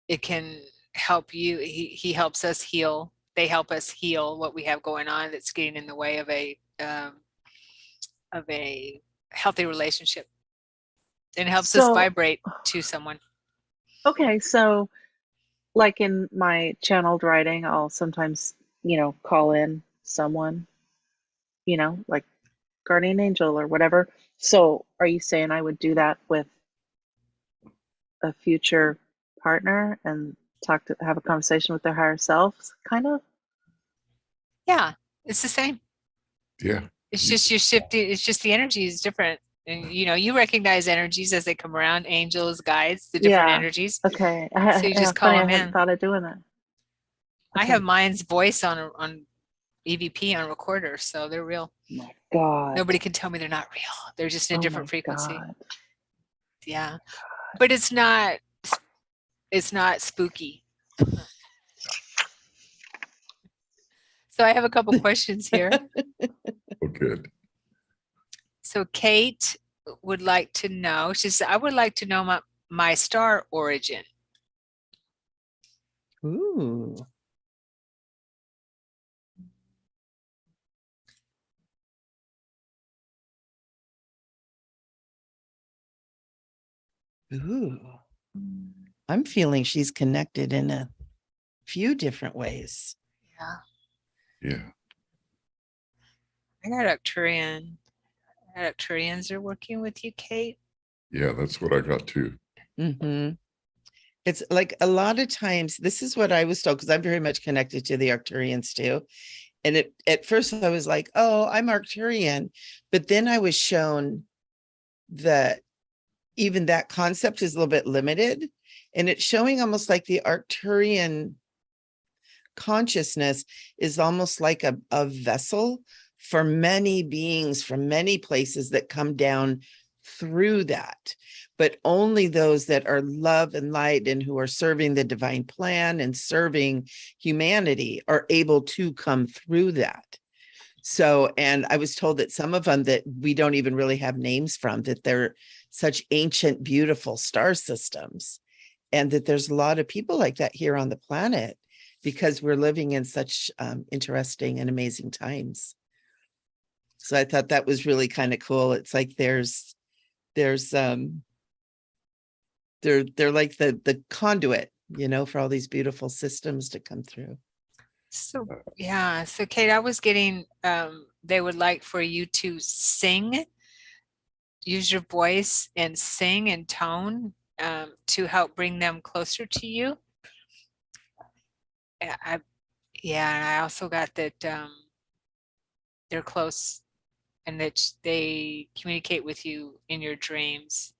it can help you. He helps us heal. They help us heal what we have going on that's getting in the way of a healthy relationship, and helps us So- vibrate to someone. okay. So, like in my channeled writing, I'll sometimes, call in someone, like guardian angel or whatever. So, are you saying I would do that with a future partner and have a conversation with their higher selves, kind of? Yeah, it's the same. Yeah. It's just you're shifting. It's just the energy is different. And you recognize energies as they come around, angels, guides, the different Yeah. energies. Okay. So you just call funny, them I hadn't in. thought of doing that. I Okay. have mine's voice on EVP on recorder, so they're real. My God. Nobody can tell me they're not real. They're just in a Oh different my frequency. God. Yeah, but it's not spooky. So I have a couple questions here. Oh, good. So Kate would like to know, she says, I would like to know my star origin. Ooh. Ooh. I'm feeling she's connected in a few different ways. Yeah, Yeah. I got Arcturian. Arcturians are working with you, Kate. Yeah, that's what I got too. Mm-hmm. It's like a lot of times, this is what I was told, because I'm very much connected to the Arcturians too. And at first I was like, oh, I'm Arcturian. But then I was shown that even that concept is a little bit limited. And it's showing almost like the Arcturian consciousness is almost like a vessel for many beings from many places that come down through that. But only those that are love and light and who are serving the divine plan and serving humanity are able to come through that. So, and I was told that some of them that we don't even really have names from, that they're such ancient, beautiful star systems, and that there's a lot of people like that here on the planet because we're living in such interesting and amazing times. So I thought that was really kind of cool. It's like they're like the conduit, for all these beautiful systems to come through. So yeah, so Kate, I was getting they would like for you to sing, use your voice and sing and tone to help bring them closer to you. And I also got that they're close and that they communicate with you in your dreams.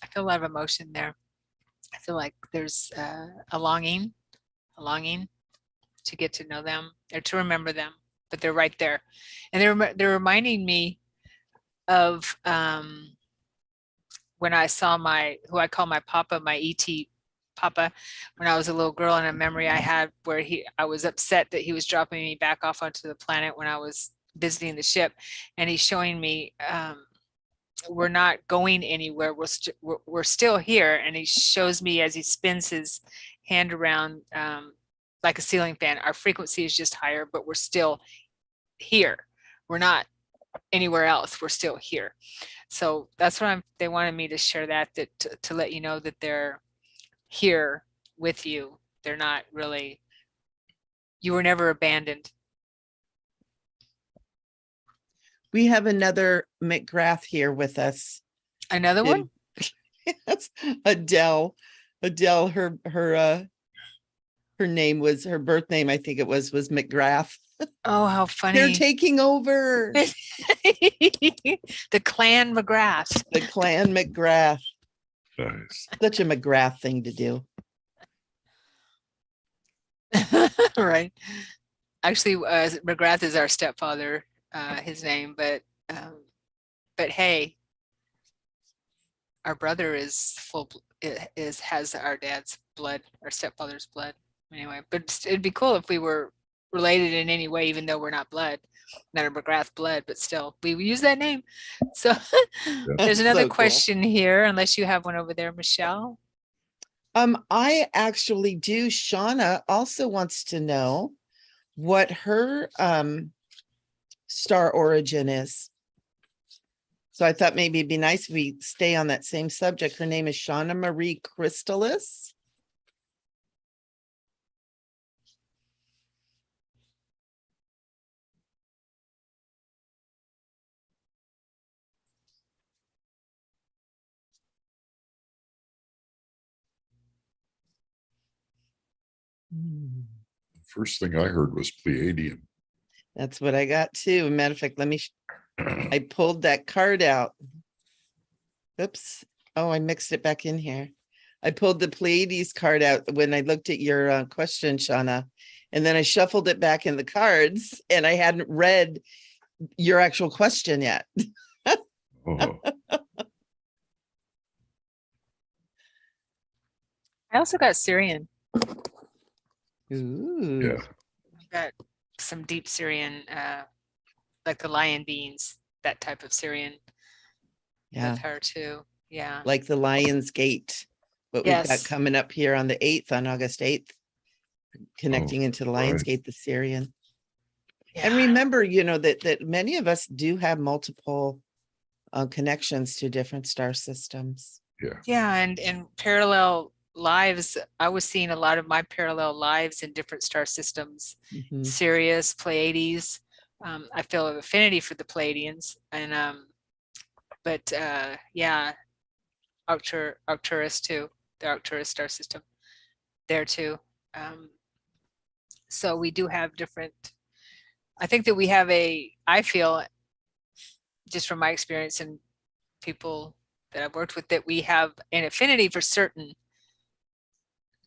I feel a lot of emotion there. I feel like there's a longing to get to know them or to remember them, but they're right there. And they're reminding me of when I saw who I call my papa, my ET papa, when I was a little girl, and a memory I had where I was upset that he was dropping me back off onto the planet when I was visiting the ship, and he's showing me we're not going anywhere, we're still here, and he shows me as he spins his hand around like a ceiling fan, our frequency is just higher, but we're still here, we're not anywhere else, we're still here. So that's what they wanted me to share, that to let you know that they're here with you. They're not really, you were never abandoned. We have another McGrath here with us. Another one? Yes, Adele. Adele, her name was, her birth name, I think it was McGrath. Oh, how funny. They're taking over. The clan McGrath. The clan McGrath. Nice. Such a McGrath thing to do. Right. Actually, McGrath is our stepfather, his name, but hey, our brother is has our dad's blood, our stepfather's blood. Anyway, but it'd be cool if we were related in any way, even though we're not a McGrath blood, but still we use that name. So there's another question here, unless you have one over there, Michele. I actually do. Shauna also wants to know what her star origin is. So I thought maybe it'd be nice if we stay on that same subject. Her name is Shauna Marie Crystalis. First thing I heard was Pleiadian. That's what I got too. Matter of fact, I pulled that card out. Oops. Oh, I mixed it back in here. I pulled the Pleiades card out when I looked at your question, Shauna, and then I shuffled it back in the cards, and I hadn't read your actual question yet. Oh, I also got Syrian. Ooh. yeah. I got some deep Syrian, like the lion beans, that type of Syrian. Yeah. With her too. Yeah. Like the Lion's Gate, what we've got Yes. coming up here on the 8th, on August 8th, connecting into the Lion's right. Gate, the Syrian. Yeah. And remember, that many of us do have multiple connections to different star systems. Yeah, and parallel lives. I was seeing a lot of my parallel lives in different star systems. Mhm. Sirius, Pleiades. I feel an affinity for the Pleiadians, and but yeah, Arcturus too, the Arcturus star system there too. So we do have different. I think that we have I feel, just from my experience and people that I've worked with, that we have an affinity for certain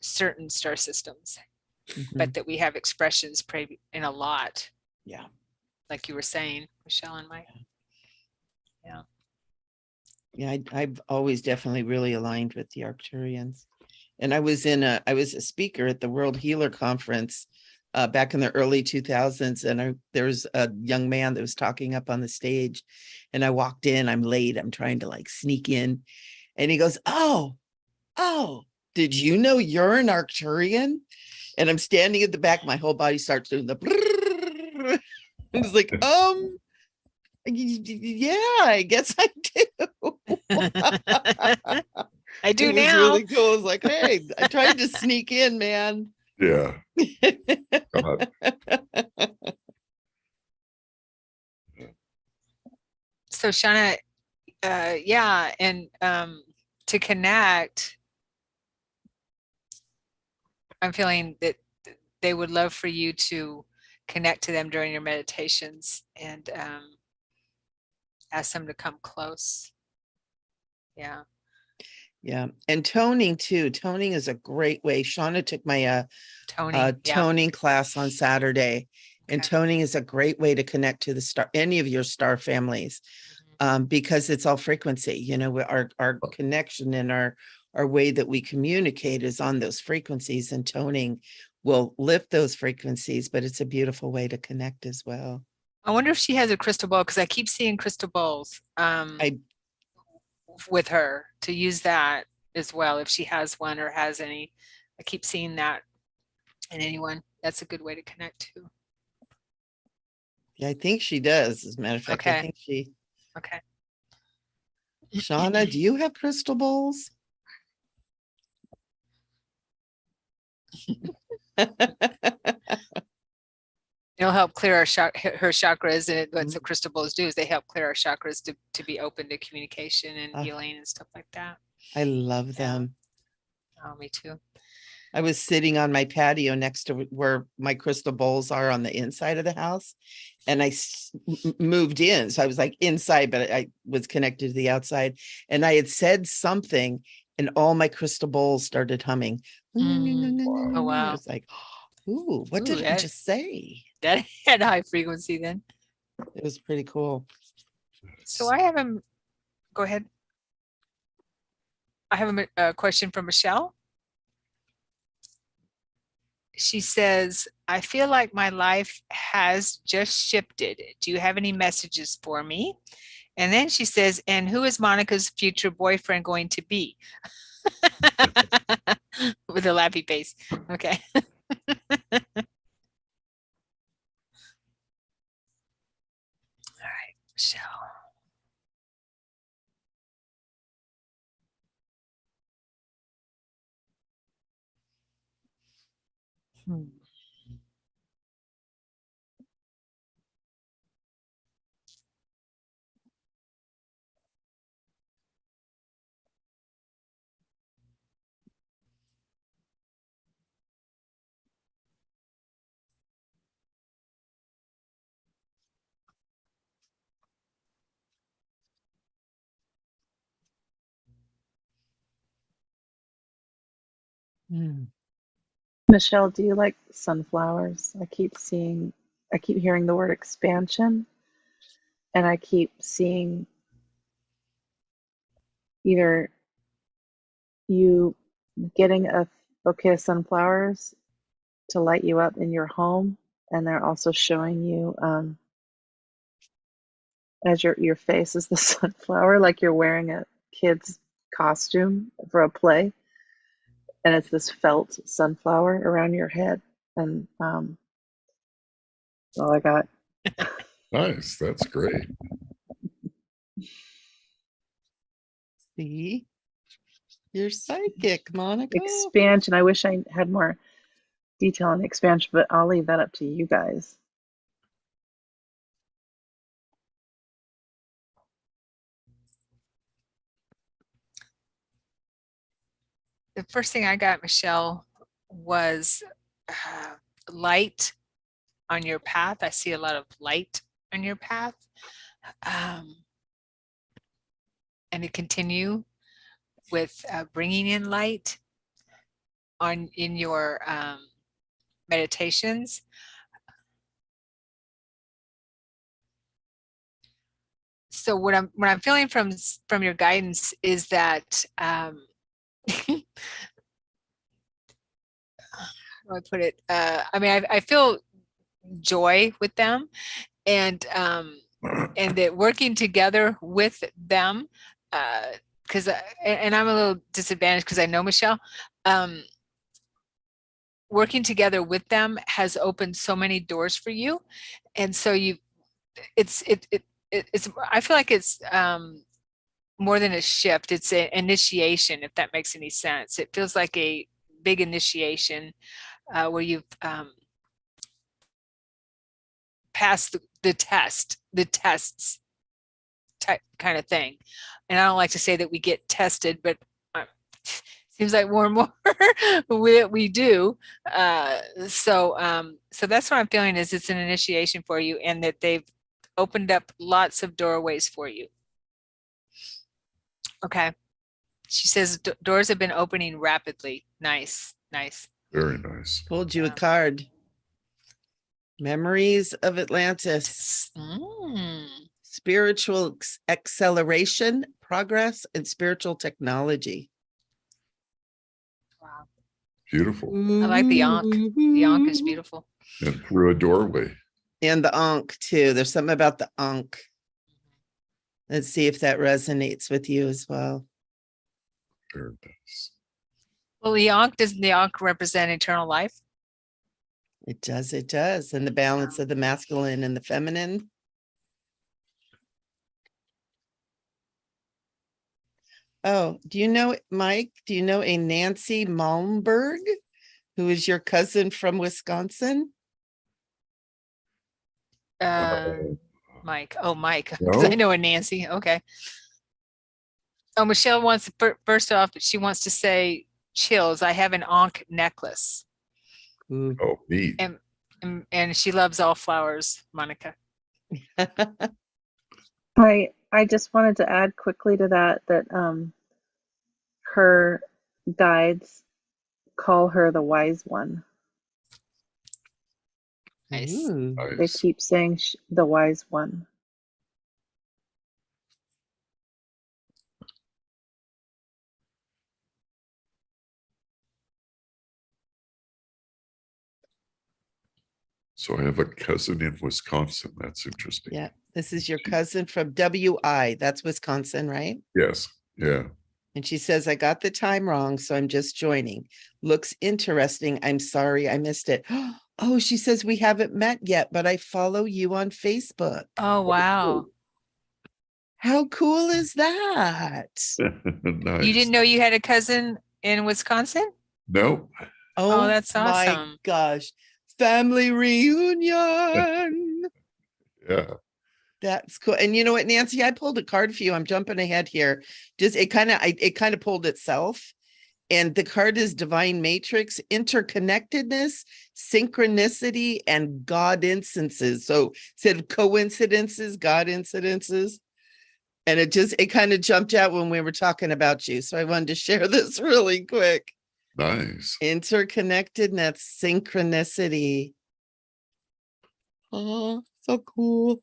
star systems, Mhm. but that we have expressions in a lot, Yeah. like you were saying, Michele and Mike. Yeah, I've always definitely really aligned with the Arcturians. And I was a speaker at the World Healer Conference back in the early 2000s. And there was a young man that was talking up on the stage, and I walked in, I'm late, I'm trying to like sneak in. And he goes, oh, did you know you're an Arcturian? And I'm standing at the back, my whole body starts doing the brrrr. It was like, yeah, I guess I do. I do it now. was really cool. I was like, hey, I tried to sneak in, man. Yeah. God. So Shauna, yeah, and to connect, I'm feeling that they would love for you to connect to them during your meditations and ask them to come close. Yeah. Yeah. And toning too. Toning is a great way. Shauna took my toning class on Saturday. And Okay. toning is a great way to connect to the star, any of your star families. because it's all frequency. You know, our connection and our way that we communicate is on those frequencies, and toning will lift those frequencies, but it's a beautiful way to connect as well. I wonder if she has a crystal ball, because I keep seeing crystal balls with her, to use that as well. If she has one or has any, I keep seeing that in anyone. That's a good way to connect too. Yeah, I think she does. As a matter of fact, Okay. I think she. Okay. Shauna, do you have crystal balls? It'll help clear our her chakras, and what the crystal balls do is they help clear our chakras to be open to communication and healing and stuff like that. I love them. Oh, me too. I was sitting on my patio next to where my crystal bowls are on the inside of the house, and I moved in. So I was like inside, but I was connected to the outside, and I had said something, and all my crystal bowls started humming. Oh, wow. I was like, ooh, what did I just say? That had high frequency then. It was pretty cool. So I have go ahead. I have a question from Michele. She says, I feel like my life has just shifted. Do you have any messages for me? And then she says, and who is Monica's future boyfriend going to be? With a laughy face. Okay. All right, Michele. Michele, do you like sunflowers? I keep hearing the word expansion, and I keep seeing either you getting a bouquet of sunflowers to light you up in your home, and they're also showing you as your face is the sunflower, like you're wearing a kid's costume for a play, and it's this felt sunflower around your head. And all I got. Nice. That's great. See, you're psychic, Monica. Expansion. I wish I had more detail on the expansion, but I'll leave that up to you guys. The first thing I got, Michele, was light on your path. I see a lot of light on your path. And to continue with bringing in light in your meditations. So what I'm feeling from your guidance is that how do I put it? I mean, I feel joy with them, and that working together with them, because and I'm a little disadvantaged because I know Michele. Working together with them has opened so many doors for you, and so it's I feel like it's more than a shift. It's an initiation, if that makes any sense. It feels like a big initiation where you've passed the tests type kind of thing. And I don't like to say that we get tested, but seems like more and more we do. So that's what I'm feeling, is it's an initiation for you, and that they've opened up lots of doorways for you. Okay. She says doors have been opening rapidly. Nice. Very nice. Pulled you a card. Memories of Atlantis. spiritual acceleration, progress, and spiritual technology. Wow. Beautiful. I like the Ankh. The Ankh is beautiful. And through a doorway. And the Ankh too. There's something about the Ankh. Let's see if that resonates with you as well. There it is. Well, the Ankh, doesn't the Ankh represent eternal life? It does. It does. And the balance of the masculine and the feminine. Oh, do you know, Mike, do you know a Nancy Malmberg, who is your cousin from Wisconsin? Mike. Oh, Mike. Because I No? know a Nancy. Okay. Oh, Michele wants to, first off, she wants to say chills. I have an Ankh necklace. Ooh. Oh, neat. And she loves all flowers, Monica. I just wanted to add quickly to that her guides call her the wise one. Nice. Ooh. They Nice. keep saying the wise one. So I have a cousin in Wisconsin. That's interesting. Yeah, this is your cousin from WI. That's Wisconsin, right? Yes. Yeah. And she says, I got the time wrong, so I'm just joining. Looks interesting. I'm sorry I missed it. Oh, she says, we haven't met yet, but I follow you on Facebook. Oh, wow. How cool is that? Nice. You didn't know you had a cousin in Wisconsin? No. Oh, that's my awesome. gosh. Family reunion. Yeah. That's cool. And you know what, Nancy, I pulled a card for you. I'm jumping ahead here. Just it kind of pulled itself. And the card is Divine Matrix, interconnectedness, synchronicity, and God instances. So instead of coincidences, God incidences. And it kind of jumped out when we were talking about you. So I wanted to share this really quick. Nice. Interconnectedness, synchronicity. Oh, so cool.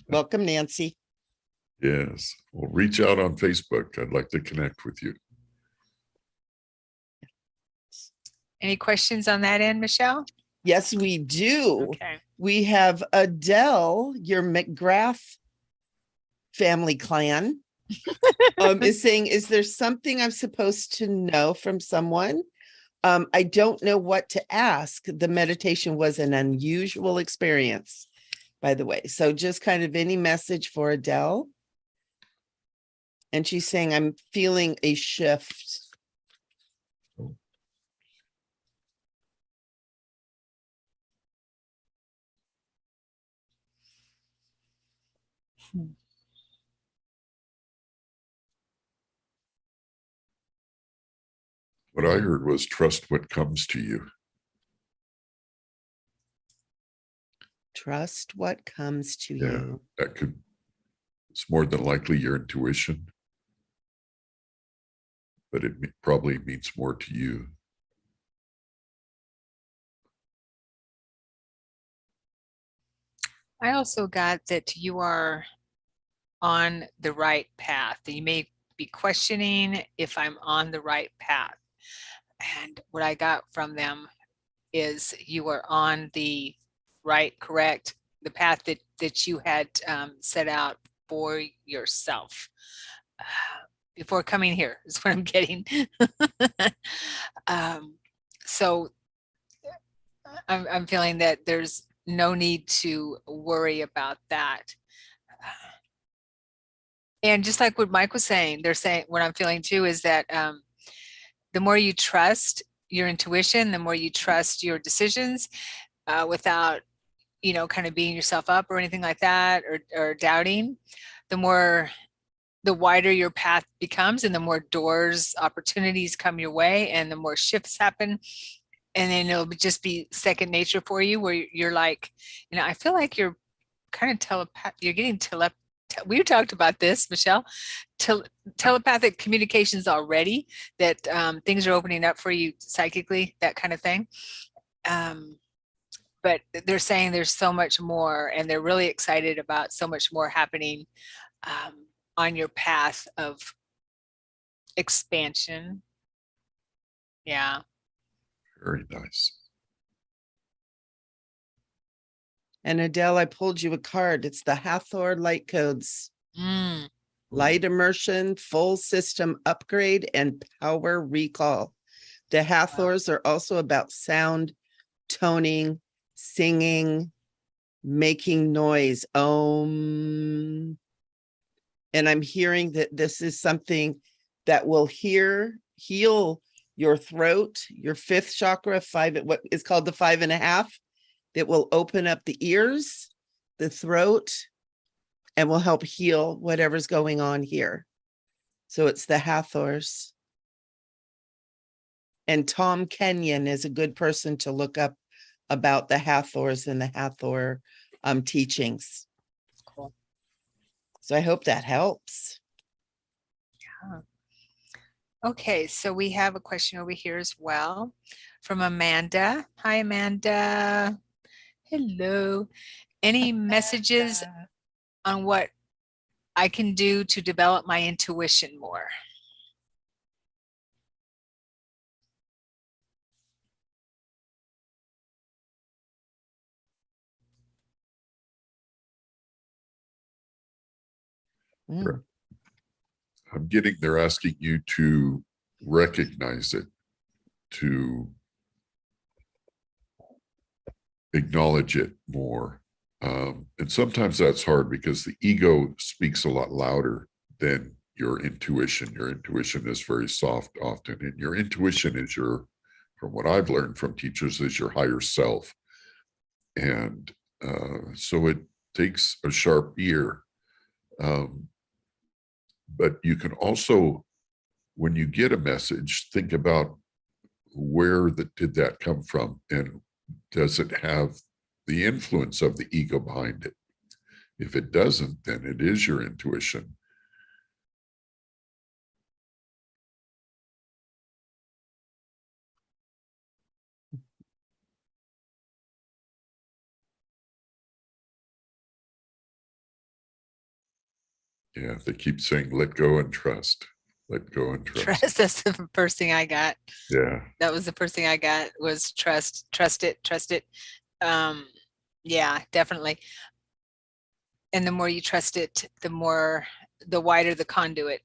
Welcome, Nancy. Yes. Well, reach out on Facebook. I'd like to connect with you. Any questions on that end, Michele? Yes, we do. Okay. We have Adele, your McGrath family clan, is saying, is there something I'm supposed to know from someone? I don't know what to ask. The meditation was an unusual experience, by the way. So just kind of any message for Adele. And she's saying, I'm feeling a shift. What I heard was trust what comes to you. Trust what comes to Yeah. you. It's more than likely your intuition, but it probably means more to you. I also got that you are on the right path. You may be questioning if I'm on the right path. And what I got from them is you are on the right, correct, the path that you had set out for yourself before coming here is what I'm getting. So I'm feeling that there's no need to worry about that. And just like what Mike was saying, they're saying, what I'm feeling too is that the more you trust your intuition, the more you trust your decisions without, kind of beating yourself up or anything like that, or doubting, the wider your path becomes, and the more doors, opportunities come your way, and the more shifts happen. And then it'll just be second nature for you, where you're like, I feel like you're kind of you're getting we talked about this, Michele, telepathic communications already, that things are opening up for you psychically, that kind of thing. but they're saying there's so much more, and they're really excited about so much more happening on your path of expansion. Yeah. Very nice. And Adele, I pulled you a card. It's the Hathor Light Codes. Mm. Light immersion, full system upgrade, and power recall. The Hathors are also about sound, toning, singing, making noise. And I'm hearing that this is something that will heal your throat, your fifth chakra, what is called the 5.5, that will open up the ears, the throat, and will help heal whatever's going on here. So it's the Hathors. And Tom Kenyon is a good person to look up about the Hathors and the Hathor teachings. Cool. So I hope that helps. Yeah. Okay, so we have a question over here as well from Amanda. Hi, Amanda. Hello. Any messages on what I can do to develop my intuition more? Sure. They're asking you to recognize it, to acknowledge it more. And sometimes that's hard because the ego speaks a lot louder than your intuition. Your intuition is very soft often, and your intuition is from what I've learned from teachers, is your higher self. And so it takes a sharp ear. But you can also, when you get a message, think about where did that come from, and does it have the influence of the ego behind it? If it doesn't, then it is your intuition. Yeah, they keep saying, let go and trust. Let go and trust. Trust, that's the first thing I got. Yeah. That was the first thing I got, was trust it. Yeah, definitely. And the more you trust it, the wider the conduit.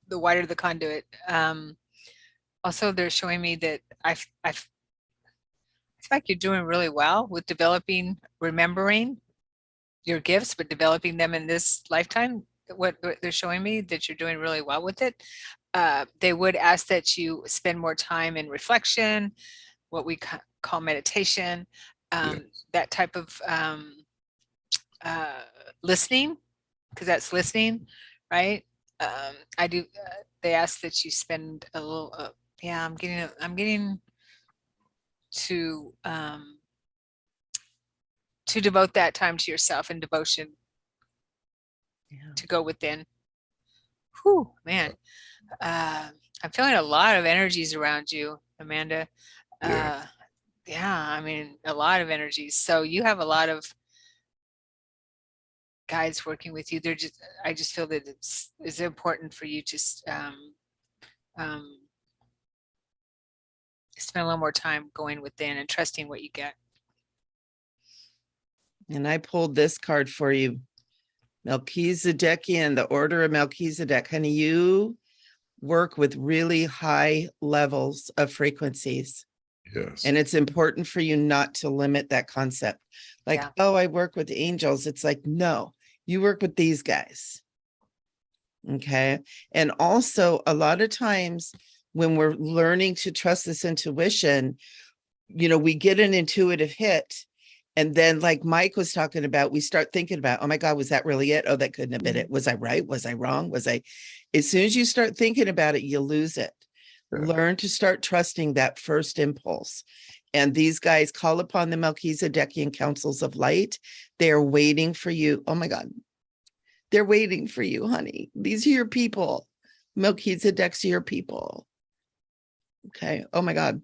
The wider the conduit. Also, they're showing me that I feel like you're doing really well with remembering your gifts, but developing them in this lifetime. What they're showing me, that you're doing really well with it. They would ask that you spend more time in reflection, what we call meditation, Yes. that type of listening, because that's listening, right? I do. They ask that you spend a little. Yeah, I'm getting to devote that time to yourself and devotion, to go within. Whew, man. I'm feeling a lot of energies around you, Amanda. Yeah. Yeah, I mean, a lot of energies. So you have a lot of guides working with you. I just feel that it's important for you to spend a little more time going within and trusting what you get. And I pulled this card for you. Melchizedekian, the Order of Melchizedek. Honey, you work with really high levels of frequencies. Yes. And it's important for you not to limit that concept. Like, Yeah. oh, I work with angels. It's like, no, you work with these guys. Okay. And also, a lot of times when we're learning to trust this intuition, we get an intuitive hit. And then, like Mike was talking about, we start thinking about, oh my God, was that really it? Oh, that couldn't have been it. Was I right? Was I wrong? As soon as you start thinking about it, you lose it. Yeah. Learn to start trusting that first impulse. And these guys call upon the Melchizedekian councils of light. They're waiting for you. Oh my God. They're waiting for you, honey. These are your people. Melchizedek's your people. Okay. Oh my God.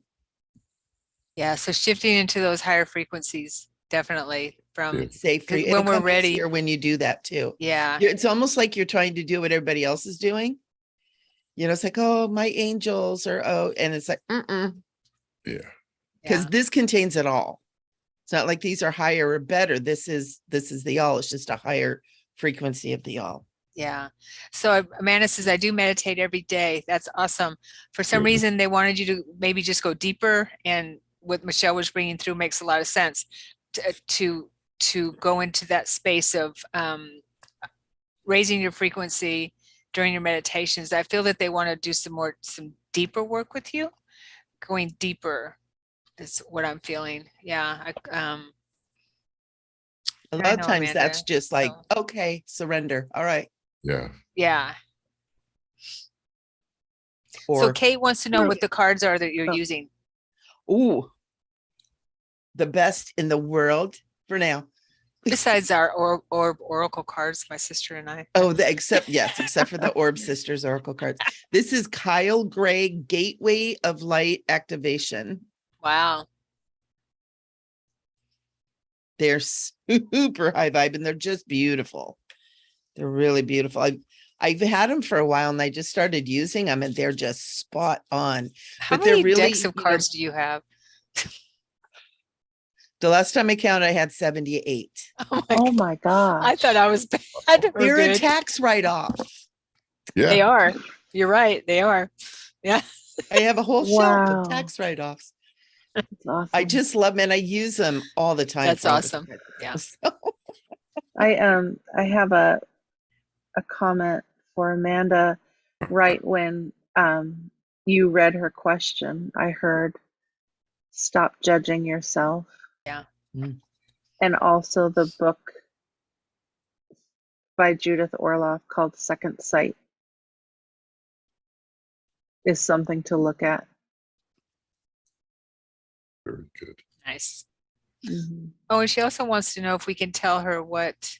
Yeah. So shifting into those higher frequencies, definitely from, Yeah. It's safe for you. when It'll we're come ready. easier when you do that too. Yeah. It's almost like you're trying to do what everybody else is doing. You know, it's like, oh, my angels are, oh, and it's like, Yeah. because Yeah. this contains it all. It's not like these are higher or better. This is the all. It's just a higher frequency of the all. Yeah. So Amanda says, I do meditate every day. That's awesome. For some Good. reason, they wanted you to maybe just go deeper. And what Michele was bringing through makes a lot of sense to go into that space of raising your frequency during your meditations. I feel that they want to do some deeper work with you. Going deeper is what I'm feeling. Yeah. A I lot of know, times that's Amanda. just like, So, okay, surrender. All right. Yeah. yeah. So Or, Kate wants to know what the cards are that you're using. ooh, the best in the world for now. Besides our oracle cards, my sister and I. Oh, except for the Orb Sisters Oracle cards. This is Kyle Gray, Gateway of Light Activation. Wow. They're super high vibe and they're just beautiful. They're really beautiful. I've had them for a while and I just started using them and they're just spot on. How But they're many really, decks of cards do you have? The last time I counted, I had 78. Oh Oh God. my gosh. I thought I was bad. Or They're a good. tax write-off. Yeah. They are. You're right. They are. Yeah. I have a whole shelf Wow. of tax write-offs. That's awesome. I just love them and I use them all the time. That's for all the awesome. cards. Yeah. So, I have a comment for Amanda. Right when you read her question, I heard stop judging yourself. Yeah. And also the book by Judith Orloff called Second Sight is something to look at. Very good. Nice. Mhm. Oh, and she also wants to know if we can tell her what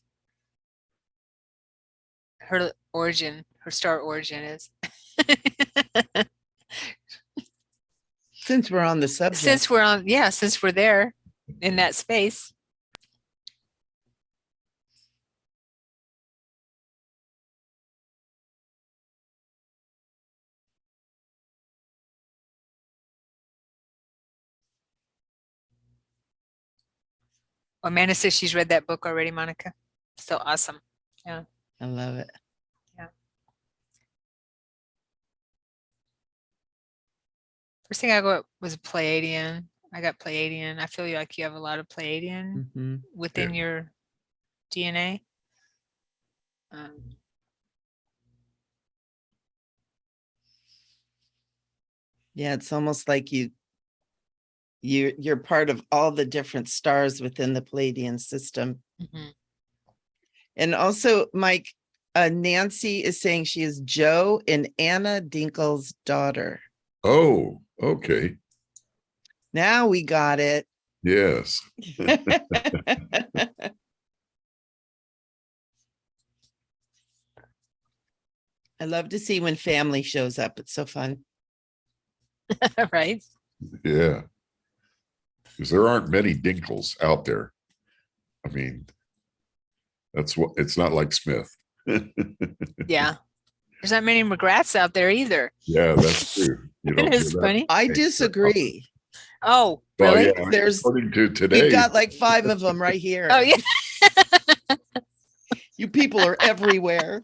her origin, her star origin is. since we're on the subject, Since we're there in that space. Amanda says she's read that book already, Monica. So awesome. Yeah. I love it. Yeah. First thing I got was Pleiadian. I got Pleiadian. I feel like you have a lot of Pleiadian Mhm. within your DNA. Yeah, it's almost like you're part of all the different stars within the Palladian system. Mhm. And also, Mike, Nancy is saying she is Joe and Anna Dinkle's daughter. Oh, okay. Now we got it. Yes. I love to see when family shows up. It's so fun. Right. Yeah. Because there aren't many Dinkles out there. I mean, that's what it's not like Smith. Yeah. There's not many McGraths out there either. Yeah, that's true. You don't It is hear that. funny. I disagree. Oh, Well, really? yeah, There's- according to today. We've got like 5 of them right here. Oh, yeah. You people are everywhere.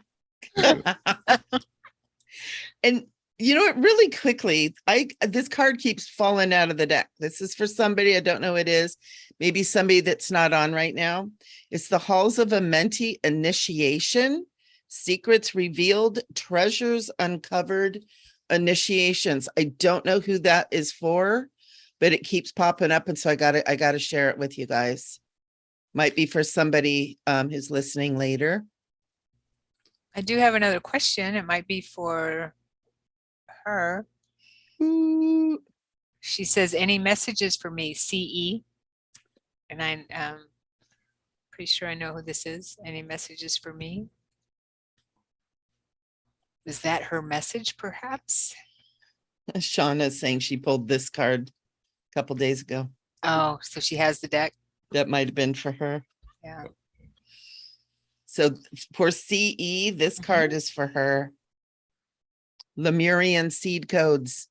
And you know what, really quickly, this card keeps falling out of the deck. This is for somebody, I don't know who it is, maybe somebody that's not on right now. It's the Halls of Amenti Initiation, Secrets Revealed, Treasures Uncovered, Initiations. I don't know who that is for, but it keeps popping up, and so I gotta share it with you guys. Might be for somebody who's listening later. I do have another question. It might be for her. Ooh. She says, any messages for me, CE? And I'm pretty sure I know who this is. Any messages for me? Is that her message, perhaps? Shauna's saying she pulled this card. a couple days ago. Oh, so she has the deck. That might have been for her. Yeah. So for CE, this Mhm. card is for her. Lemurian seed codes.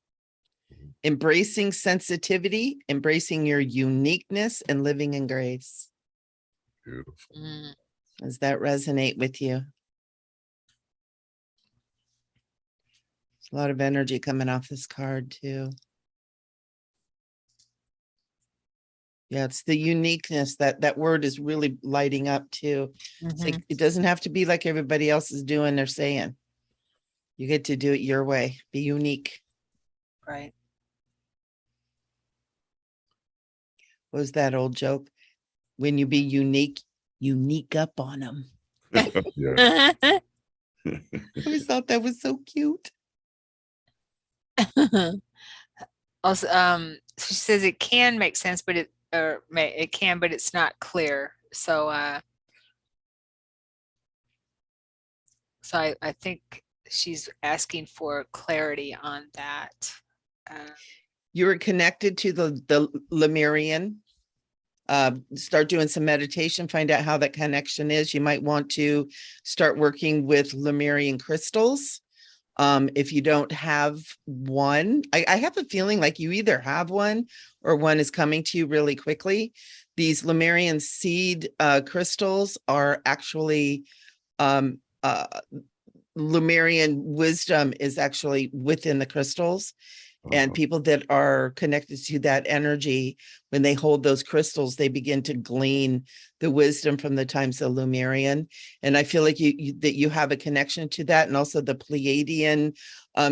Embracing sensitivity, embracing your uniqueness, and living in grace. Beautiful. Mm. Does that resonate with you? A lot of energy coming off this card too. Yeah, it's the uniqueness that word is really lighting up too. It's like, Mhm. it doesn't have to be like everybody else is doing or saying. You get to do it your way, be unique. Right. What was that old joke? When you be unique, unique up on them. Yeah. I always thought that was so cute. Also, she says it can make sense, but it can, but it's not clear. So, I think she's asking for clarity on that. You were connected to the Lemurian. Start doing some meditation, find out how that connection is. You might want to start working with Lemurian crystals. If you don't have one, I have a feeling like you either have one or one is coming to you really quickly. These Lemurian seed crystals are actually Lemurian wisdom is actually within the crystals. And people that are connected to that energy, when they hold those crystals, they begin to glean the wisdom from the times of Lemurian. And I feel like that you have a connection to that. And also the Pleiadian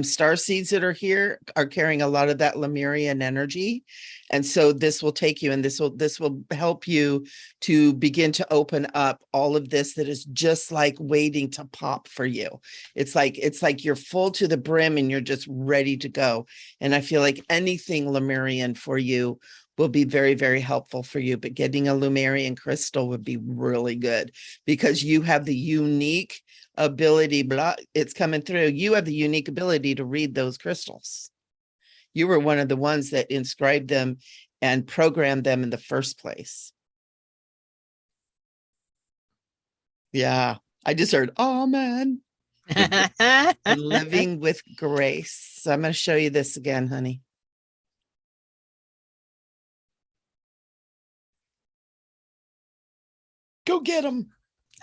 star seeds that are here are carrying a lot of that Lemurian energy. And so this will take you, and this will help you to begin to open up all of this that is just like waiting to pop for you. It's like you're full to the brim and you're just ready to go. And I feel like anything Lemurian for you will be very, very helpful for you. But getting a Lemurian crystal would be really good because you have the unique ability, it's coming through. You have the unique ability to read those crystals. You were one of the ones that inscribed them and programmed them in the first place. Yeah, I just heard, oh man. Living with grace. So I'm going to show you this again, honey. Go get them.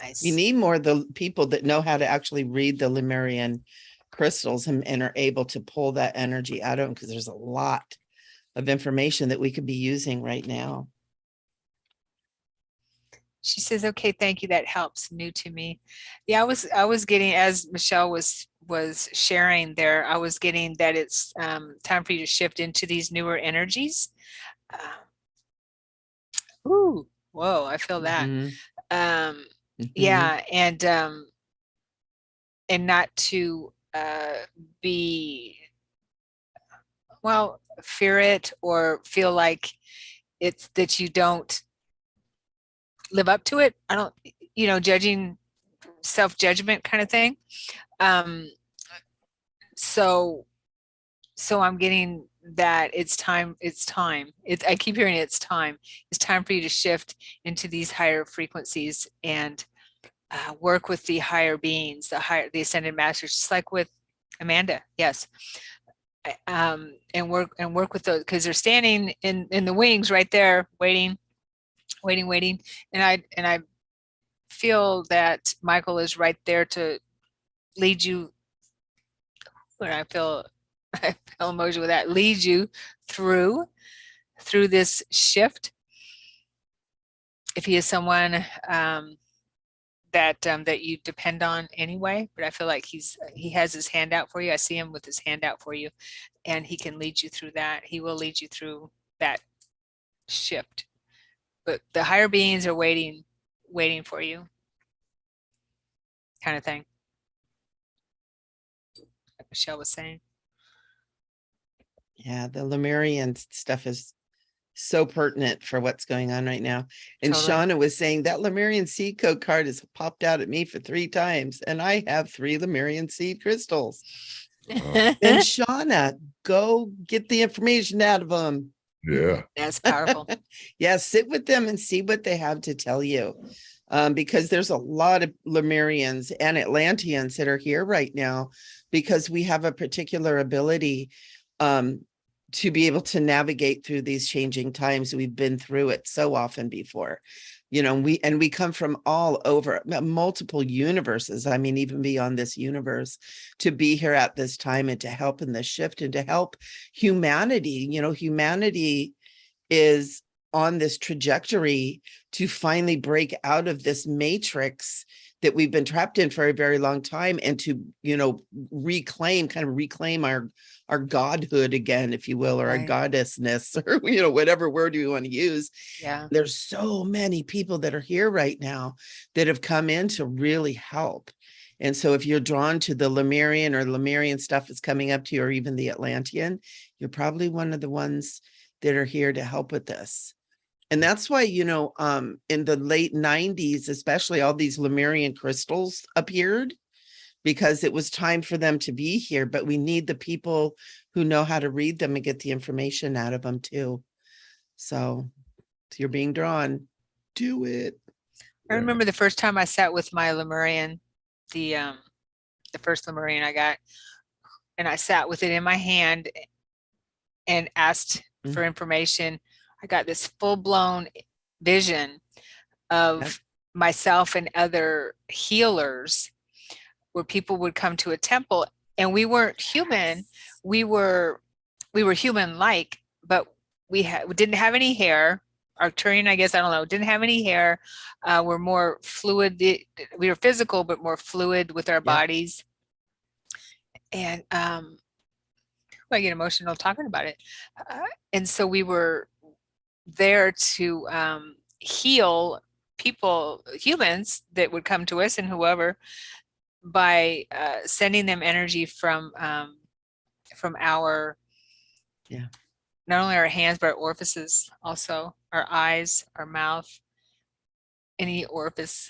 Nice. You need more of the people that know how to actually read the Lemurian crystals and are able to pull that energy out of them, because there's a lot of information that we could be using right now. She says, okay, thank you. That helps. New to me. Yeah, I was getting, as Michele was sharing there, I was getting that it's time for you to shift into these newer energies. Ooh, whoa, I feel that. Yeah, and not to be, well, fear it or feel like it's that you don't live up to it. I don't, judging, self-judgment kind of thing. So I'm getting that it's time. I keep hearing it's time for you to shift into these higher frequencies and work with the higher beings, the ascended masters, just like with Amanda. Yes. And work with those, because they're standing in the wings right there, waiting. And I feel that Michael is right there to lead you. And I feel emotion with that, lead you through this shift. If he is someone that you depend on anyway, but I feel like he has his hand out for you. I see him with his hand out for you, and he can lead you through that. He will lead you through that shift. But the higher beings are waiting for you, kind of thing. Like Michele was saying. Yeah, the Lemurian stuff is so pertinent for what's going on right now. And Totally. Shauna was saying that Lemurian seed code card has popped out at me for 3 times, and I have 3 Lemurian seed crystals. And Shauna, go get the information out of them. Yeah. That's powerful. Yeah, sit with them and see what they have to tell you. Because there's a lot of Lemurians and Atlanteans that are here right now because we have a particular ability to be able to navigate through these changing times. We've been through it so often before, you know, we come from all over multiple universes. I mean, even beyond this universe, to be here at this time and to help in this shift and to help humanity. You know, humanity is on this trajectory to finally break out of this matrix that we've been trapped in for a very long time, and to, you know, reclaim our godhood again, if you will, or our Right. goddessness, or, you know, whatever word you want to use. Yeah. There's so many people that are here right now that have come in to really help. And so if you're drawn to the Lemurian, or Lemurian stuff is coming up to you, or even the Atlantean, you're probably one of the ones that are here to help with this. And that's why, you know, in the late 90s, especially, all these Lemurian crystals appeared, because it was time for them to be here. But we need the people who know how to read them and get the information out of them too. So if you're being drawn, do it. I remember the first time I sat with my Lemurian, the first Lemurian I got, and I sat with it in my hand and asked for information. I got this full-blown vision of myself and other healers, where people would come to a temple, and we weren't human. We were human-like, but we didn't have any hair. Arcturian, I guess, I don't know, didn't have any hair. We're more fluid. We were physical, but more fluid with our bodies. And I get emotional talking about it. And so we were there to heal people, humans that would come to us, and whoever, by sending them energy from our, not only our hands, but our orifices, also our eyes, our mouth, any orifice.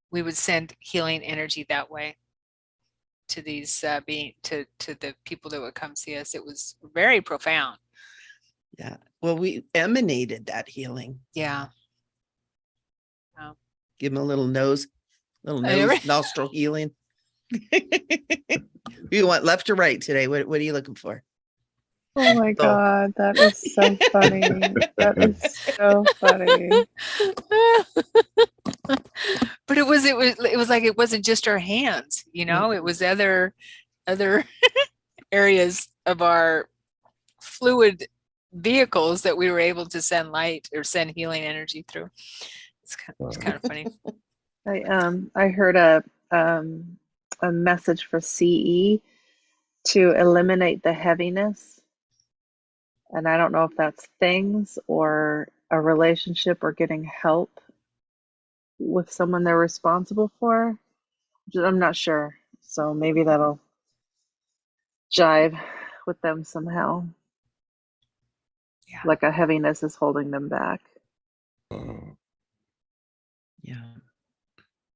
We would send healing energy that way to these to the people that would come see us. It was very profound. Yeah. Well, we emanated that healing. Yeah. Wow. Give them a little nose nostril healing. You want left or right today? What are you looking for? Oh my God, that is so funny. That is so funny. But it was like, it wasn't just our hands, you know, it was other areas of our fluid vehicles that we were able to send light or send healing energy through. It's kind of funny. I heard a message for CE to eliminate the heaviness, and I don't know if that's things or a relationship or getting help with someone they're responsible for. I'm not sure, so maybe that'll jive with them somehow. Yeah. Like a heaviness is holding them back. Yeah.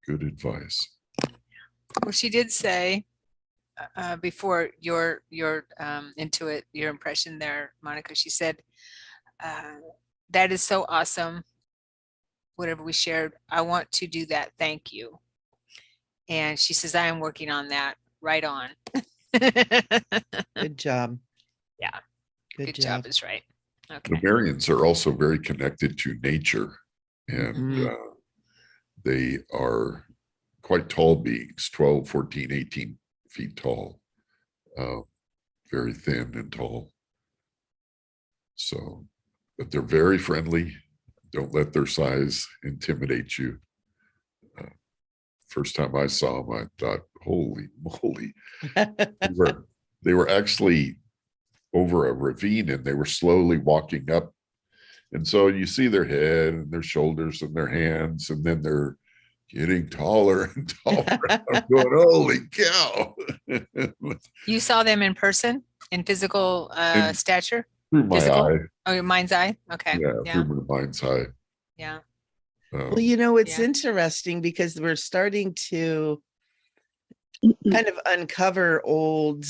Good advice. Well, she did say before your intuit, your impression there, Monica, she said, that is so awesome. Whatever we shared, I want to do that. Thank you. And she says, I am working on that. Right on. Good job. Yeah. Good job is right. Okay. Lemurians are also very connected to nature, and they are quite tall beings, 12, 14, 18 feet tall, very thin and tall. So, but they're very friendly. Don't let their size intimidate you. First time I saw them, I thought, holy moly. They were actually over a ravine, and they were slowly walking up. And so you see their head and their shoulders and their hands, and then they're getting taller and taller. I'm going, holy cow. You saw them in person, in physical stature? Through my eye. Oh, your mind's eye? Okay. Yeah, through my mind's eye. Yeah. Well, you know, it's interesting because we're starting to kind of uncover old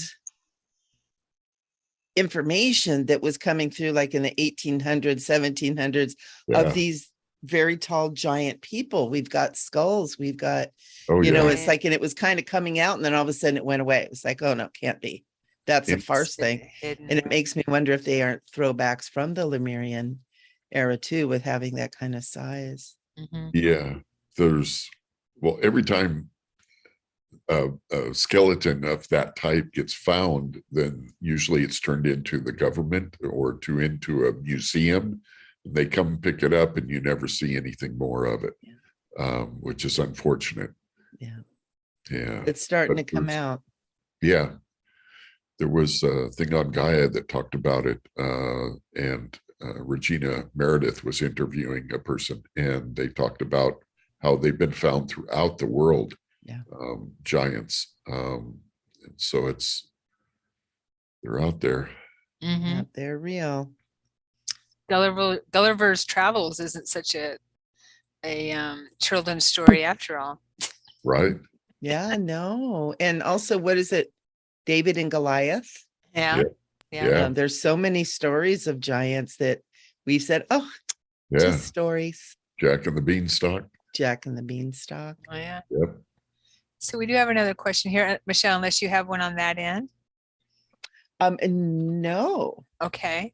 information that was coming through like in the 1800s, 1700s Yeah. of these very tall giant people. We've got skulls, we've got, Oh, you know, yeah. it's like, and it was kind of coming out, and then all of a sudden it went away. It was like, oh no, can't be. That's a It's farce thing. Hidden, And it makes me wonder if they aren't throwbacks from the Lemurian era too, with having that kind of size. Yeah. Well, every time a skeleton of that type gets found, then usually it's turned into the government or into a museum. They come pick it up and you never see anything more of it, which is unfortunate. Yeah. Yeah. It's starting to But come out. Yeah. There was a thing on Gaia that talked about it, and Regina Meredith was interviewing a person, and they talked about how they've been found throughout the world, Yeah. giants. And so they're out there. Yeah, they're real. Gulliver's Travels isn't such a children's story after all. Right. Yeah, no. And also, what is it? David and Goliath. Yeah. Yeah. There's so many stories of giants that we've said, oh, Yeah. just stories. Jack and the Beanstalk. Jack and the Beanstalk. Oh, yeah. Yep. So we do have another question here, Michelle, unless you have one on that end. No. Okay.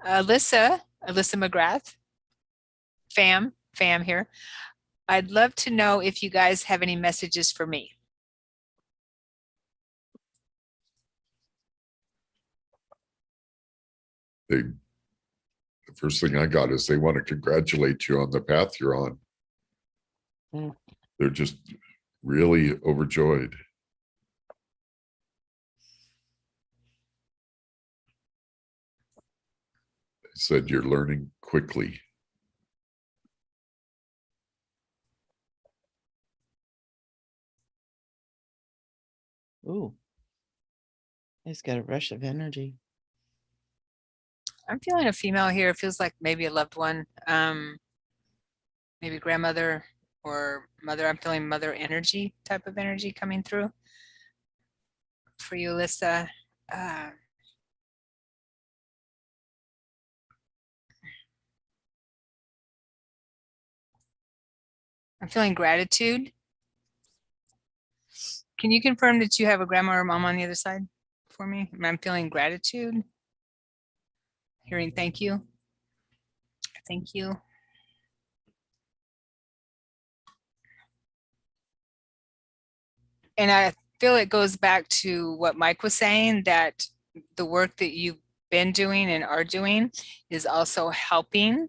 Alyssa McGrath, fam here. I'd love to know if you guys have any messages for me. The first thing I got is they want to congratulate you on the path you're on. Mm. They're just really overjoyed. They said you're learning quickly. Ooh. I just got a rush of energy. I'm feeling a female here. It feels like maybe a loved one, maybe grandmother or mother. I'm feeling mother energy, type of energy coming through for you, Alyssa. I'm feeling gratitude. Can you confirm that you have a grandma or mom on the other side for me? I'm feeling gratitude. Hearing thank you. Thank you. And I feel it goes back to what Mike was saying, that the work that you've been doing and are doing is also helping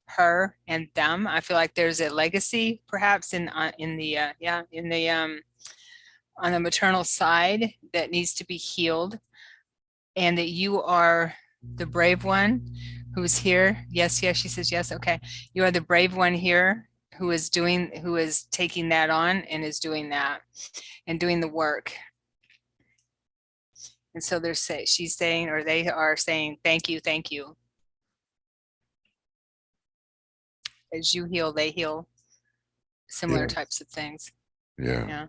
her and them. I feel like there's a legacy perhaps on the maternal side that needs to be healed, and that you are the brave one who's here. Yes, she says yes. Okay. You are the brave one here who is taking that on and is doing that and doing the work. And so she's saying, or they are saying, thank you. As you heal, they heal. Similar types of things. Yeah.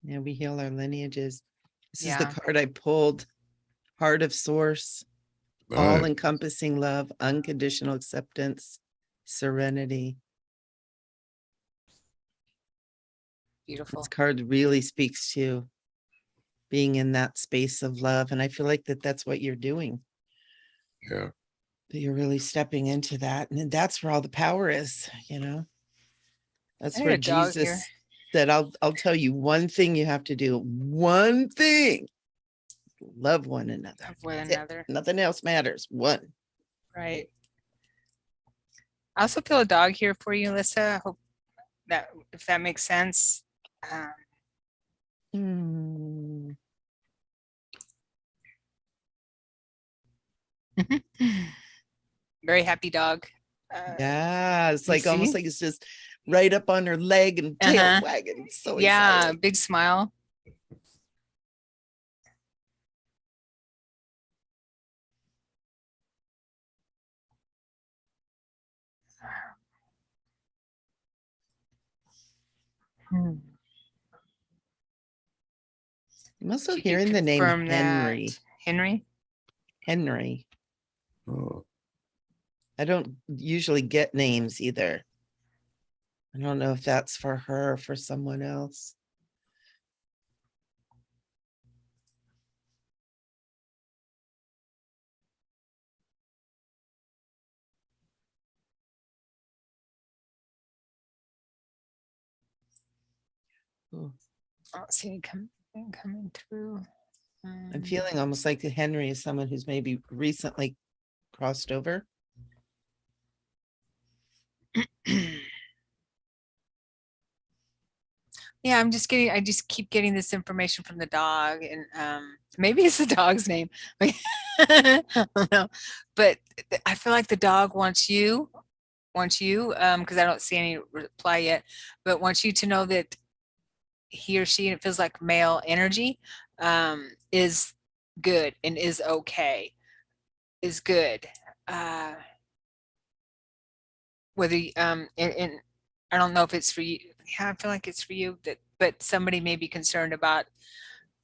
Yeah, we heal our lineages. This is the card I pulled. Heart of Source. Nice. All-encompassing love, unconditional acceptance, serenity. Beautiful. This card really speaks to being in that space of love. And I feel like that's what you're doing. Yeah. That you're really stepping into that. And that's where all the power is, you know. That's where Jesus said, I'll tell you one thing you have to do. One thing. Love one another. Love one another. Nothing else matters. One. Right. I also feel a dog here for you, Alyssa. I hope that, if that makes sense. Very happy dog. Yeah, it's like almost like it's just right up on her leg and tail wagging. So excited. Big smile. I'm also If you could hearing the name confirm Henry. that. Henry? Henry. Oh, I don't usually get names either. I don't know if that's for her or for someone else. Ooh, I don't see any coming through. I'm feeling almost like Henry is someone who's maybe recently crossed over. Yeah, I just keep getting this information from the dog, and maybe it's the dog's name. I don't know. But I feel like the dog wants you, because I don't see any reply yet, but wants you to know that he or she, and it feels like male energy, is good and is okay, is good. Whether and I don't know if it's for you. Yeah, I feel like it's for you, but somebody may be concerned about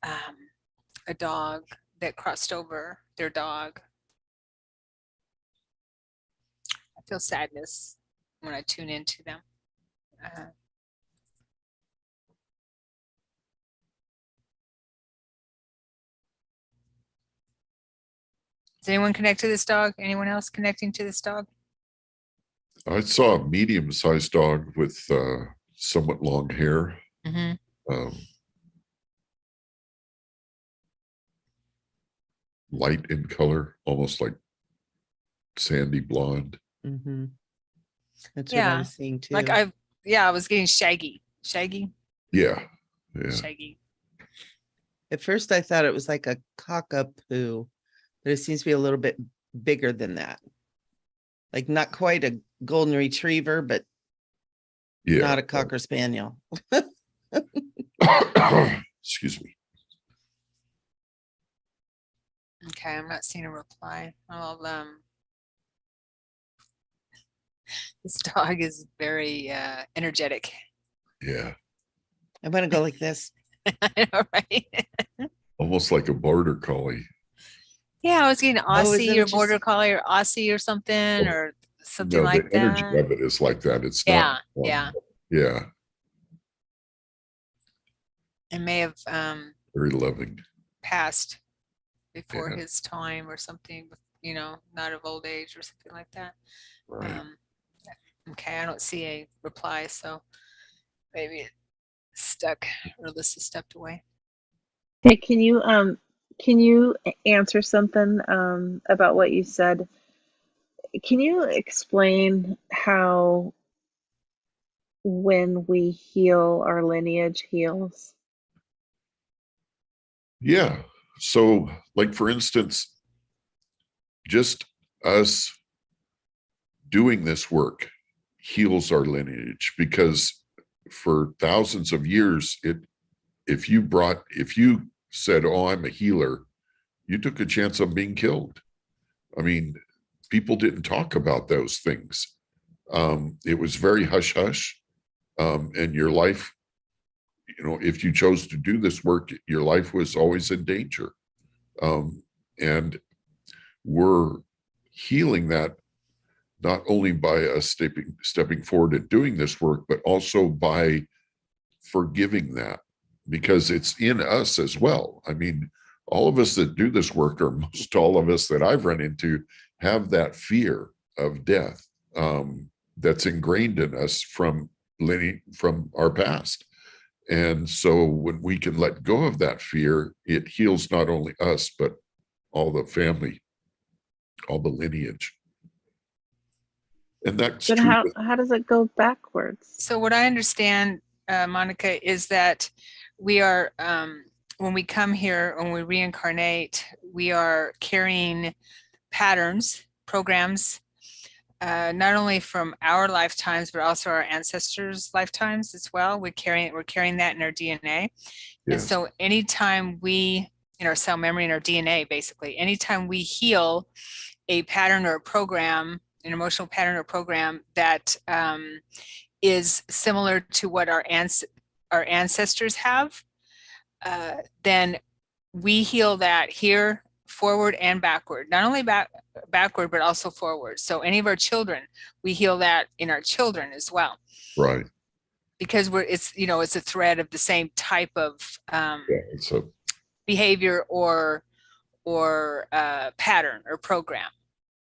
a dog that crossed over their dog. I feel sadness when I tune into them. Is anyone connected to this dog? Anyone else connecting to this dog? I saw a medium-sized dog with somewhat long hair. Mm-hmm. Light in color, almost like sandy blonde. Mm-hmm. That's what I Yeah, was seeing too. like I was getting shaggy, Yeah. shaggy. At first I thought it was like a cockapoo, but it seems to be a little bit bigger than that. Like not quite a golden retriever, but Yeah. not a cocker spaniel. Excuse me. Okay, I'm not seeing a reply. I'll this dog is very energetic. Yeah. I'm gonna go like this. I know, right? Almost like a border collie. Yeah, I was getting Oh, is Aussie it or just- border collie or Aussie or something, Oh, or something No, like the energy that. of it is like that. It's Yeah, not. yeah. Yeah. It may have Very loving. passed before Yeah. his time or something, not of old age or something like that. Right. Okay, I don't see a reply, so maybe it's stuck or Alyssa stepped away. Hey, can you answer something about what you said? Can you explain how when we heal, our lineage heals? Yeah. So, like, for instance, just us doing this work heals our lineage, because for thousands of years, if you said, oh, I'm a healer, you took a chance of being killed. I mean, people didn't talk about those things. It was very hush hush. And your life, if you chose to do this work, your life was always in danger. And we're healing that not only by us stepping forward and doing this work, but also by forgiving that, because it's in us as well. I mean, all of us that do this work, or most all of us that I've run into, have that fear of death that's ingrained in us from our past. And so when we can let go of that fear, it heals not only us, but all the family, all the lineage. And that's But true. how does it go backwards? So what I understand, Monica, is that we are, when we come here, when we reincarnate, we are carrying patterns, programs, not only from our lifetimes, but also our ancestors' lifetimes as well. We're carrying that in our DNA. And Yes. so anytime in our cell memory, in our DNA, basically, anytime we heal a pattern or a program, an emotional pattern or program that is similar to what our ancestors have, then we heal that here, forward and backward, not only backward, but also forward. So any of our children, we heal that in our children as well. Right. Because it's a thread of the same type of Yeah. So behavior or pattern or program.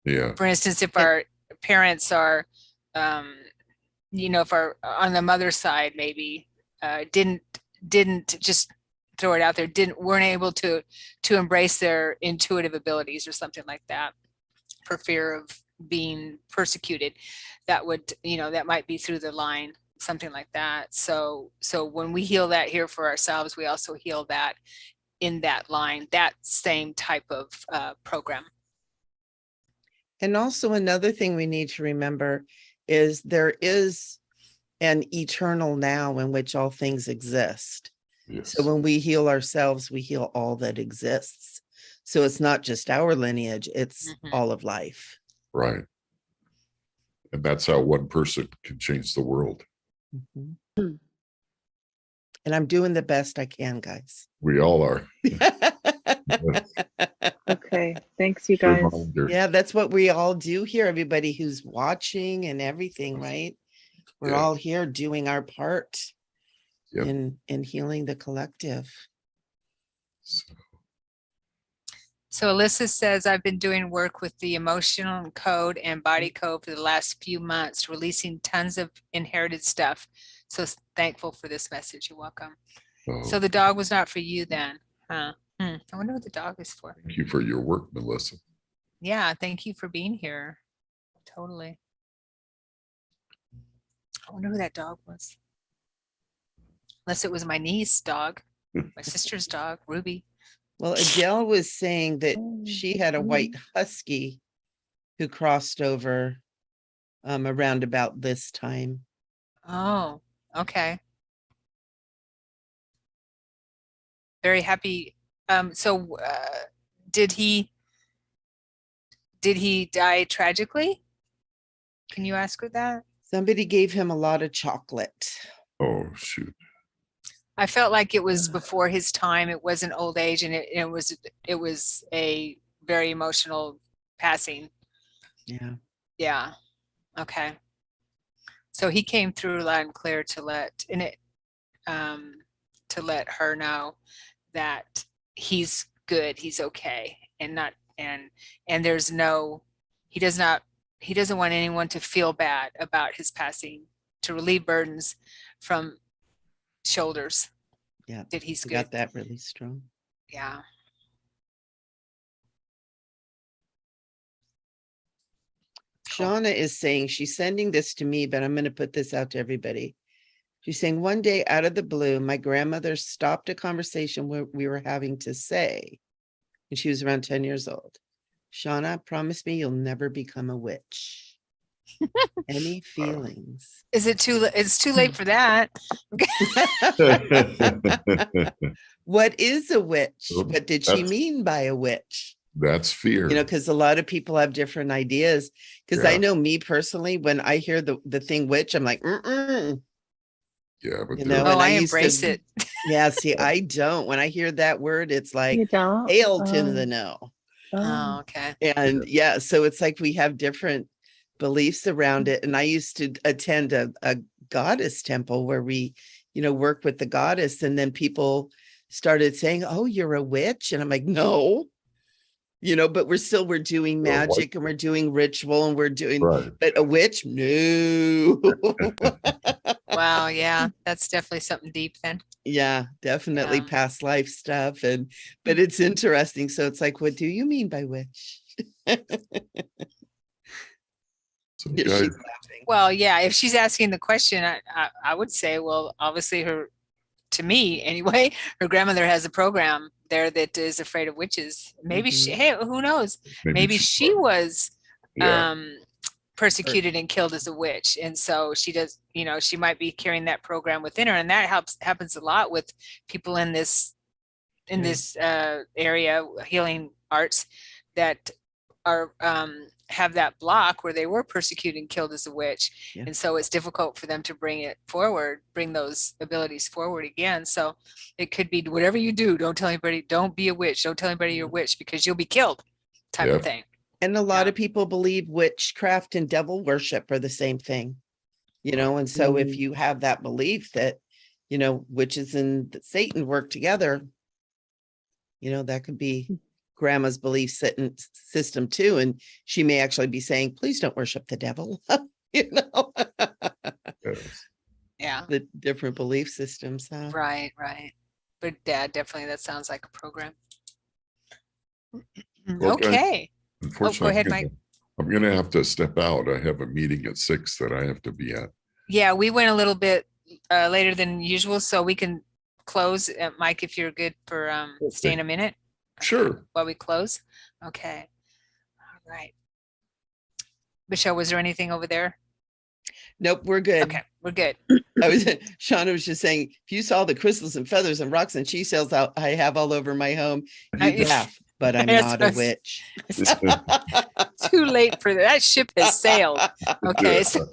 yeah. For instance, if our parents are, if our on the mother's side maybe didn't just throw it out there, weren't able to embrace their intuitive abilities or something like that for fear of being persecuted, that would that might be through the line, something like that. So when we heal that here for ourselves, we also heal that in that line, that same type of program. And also another thing we need to remember is there is an eternal now in which all things exist. Yes. So when we heal ourselves, we heal all that exists. So it's not just our lineage, it's all of life. Right. And that's how one person can change the world. Mm-hmm. And I'm doing the best I can, guys. We all are. Okay. Thanks, you guys. Reminder. Yeah, that's what we all do here. Everybody who's watching and everything, right? We're all here doing our part in healing the collective. So Alyssa says, I've been doing work with the emotional code and body code for the last few months, releasing tons of inherited stuff. So thankful for this message. You're welcome. Oh, So the dog was not for you then, huh? I wonder what the dog is for. thank you for your work, Melissa. Yeah, thank you for being here. Totally. I wonder who that dog was. Unless it was my niece's dog, my sister's dog, Ruby. Well, Adele was saying that she had a white husky who crossed over around about this time. Oh, okay. Very happy. Did he die tragically? Can you ask her that? Somebody gave him a lot of chocolate. Oh, shoot. I felt like it was before his time. It wasn't old age, and it was a very emotional passing. Yeah. Yeah. Okay. So he came through loud and clear to let her know that he's good, he's okay, and there's no, he doesn't want anyone to feel bad about his passing, to relieve burdens from shoulders. Yeah, that he's good. Got that really strong. Yeah. Shauna is saying she's sending this to me, but I'm going to put this out to everybody. She's saying, one day out of the blue, my grandmother stopped a conversation we were having to say, and she was around 10 years old. Shauna, promise me you'll never become a witch. Any feelings? It's too late for that. What is a witch? What did she mean by a witch? That's fear. Because a lot of people have different ideas. Because I know me personally, when I hear the thing witch, I'm like, Yeah, but and I embrace it. Yeah, see, I don't. When I hear that word, it's like, You don't? hail to the no. Oh, okay. And so it's like we have different beliefs around it. And I used to attend a goddess temple where we, work with the goddess. And then people started saying, oh, you're a witch. And I'm like, no, but we're doing magic and we're doing ritual and we're doing, but a witch, no. Wow. Yeah. That's definitely something deep then. Yeah, definitely past life stuff. But it's interesting. So it's like, what do you mean by witch? So guys, well, yeah, if she's asking the question, I would say, well, obviously to me anyway, her grandmother has a program there that is afraid of witches. Maybe hey, who knows? Maybe she was persecuted and killed as a witch. And so she does, she might be carrying that program within her. And that happens a lot with people in this area, healing arts, that are have that block where they were persecuted and killed as a witch. Yeah. And so it's difficult for them to bring it forward, bring those abilities forward again. So it could be whatever you do, don't tell anybody, don't be a witch, don't tell anybody you're a witch because you'll be killed type Yep. of thing. And a lot Yeah. of people believe witchcraft and devil worship are the same thing, you know, and so if you have that belief that, you know, witches and Satan work together, you know, that could be grandma's belief system too. And she may actually be saying, please don't worship the devil, you know, Yes. Yeah. the different belief systems. Huh? Right, right. But Dad, definitely that sounds like a program. Okay. Unfortunately, ahead, Mike. I'm gonna have to step out. I have a meeting at 6 that I have to be at. Yeah, we went a little bit later than usual, so we can close. Mike, if you're good for staying a minute. Sure. While we close. Okay. All right. Michelle, was there anything over there? Nope, we're good. Okay, we're good. Shauna was just saying, if you saw the crystals and feathers and rocks and she sells out I have all over my home, you'd laugh, but I'm Yes, not a yes. witch. Too late for that. That ship has sailed. Okay. So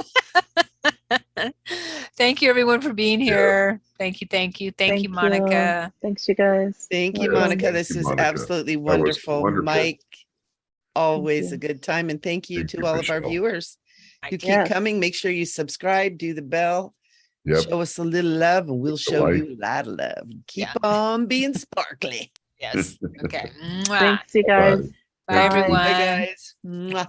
thank you everyone for being here. Thank you. Thank you, Monica. Thanks, you guys. Thank you, Yeah, Monica. thank This you, is Monica. absolutely That was wonderful. wonderful. Mike, always you. a good time. And thank you Thank to you, all of our Michelle. viewers who keep Yes. coming. Make sure you subscribe, do the bell, Yep. show us a little love, and we'll The show light. you a lot of love. Keep Yeah. on being sparkly. Yes. Okay. Mwah. Thanks, you guys. Bye, Bye. everyone. Bye, guys. Mwah.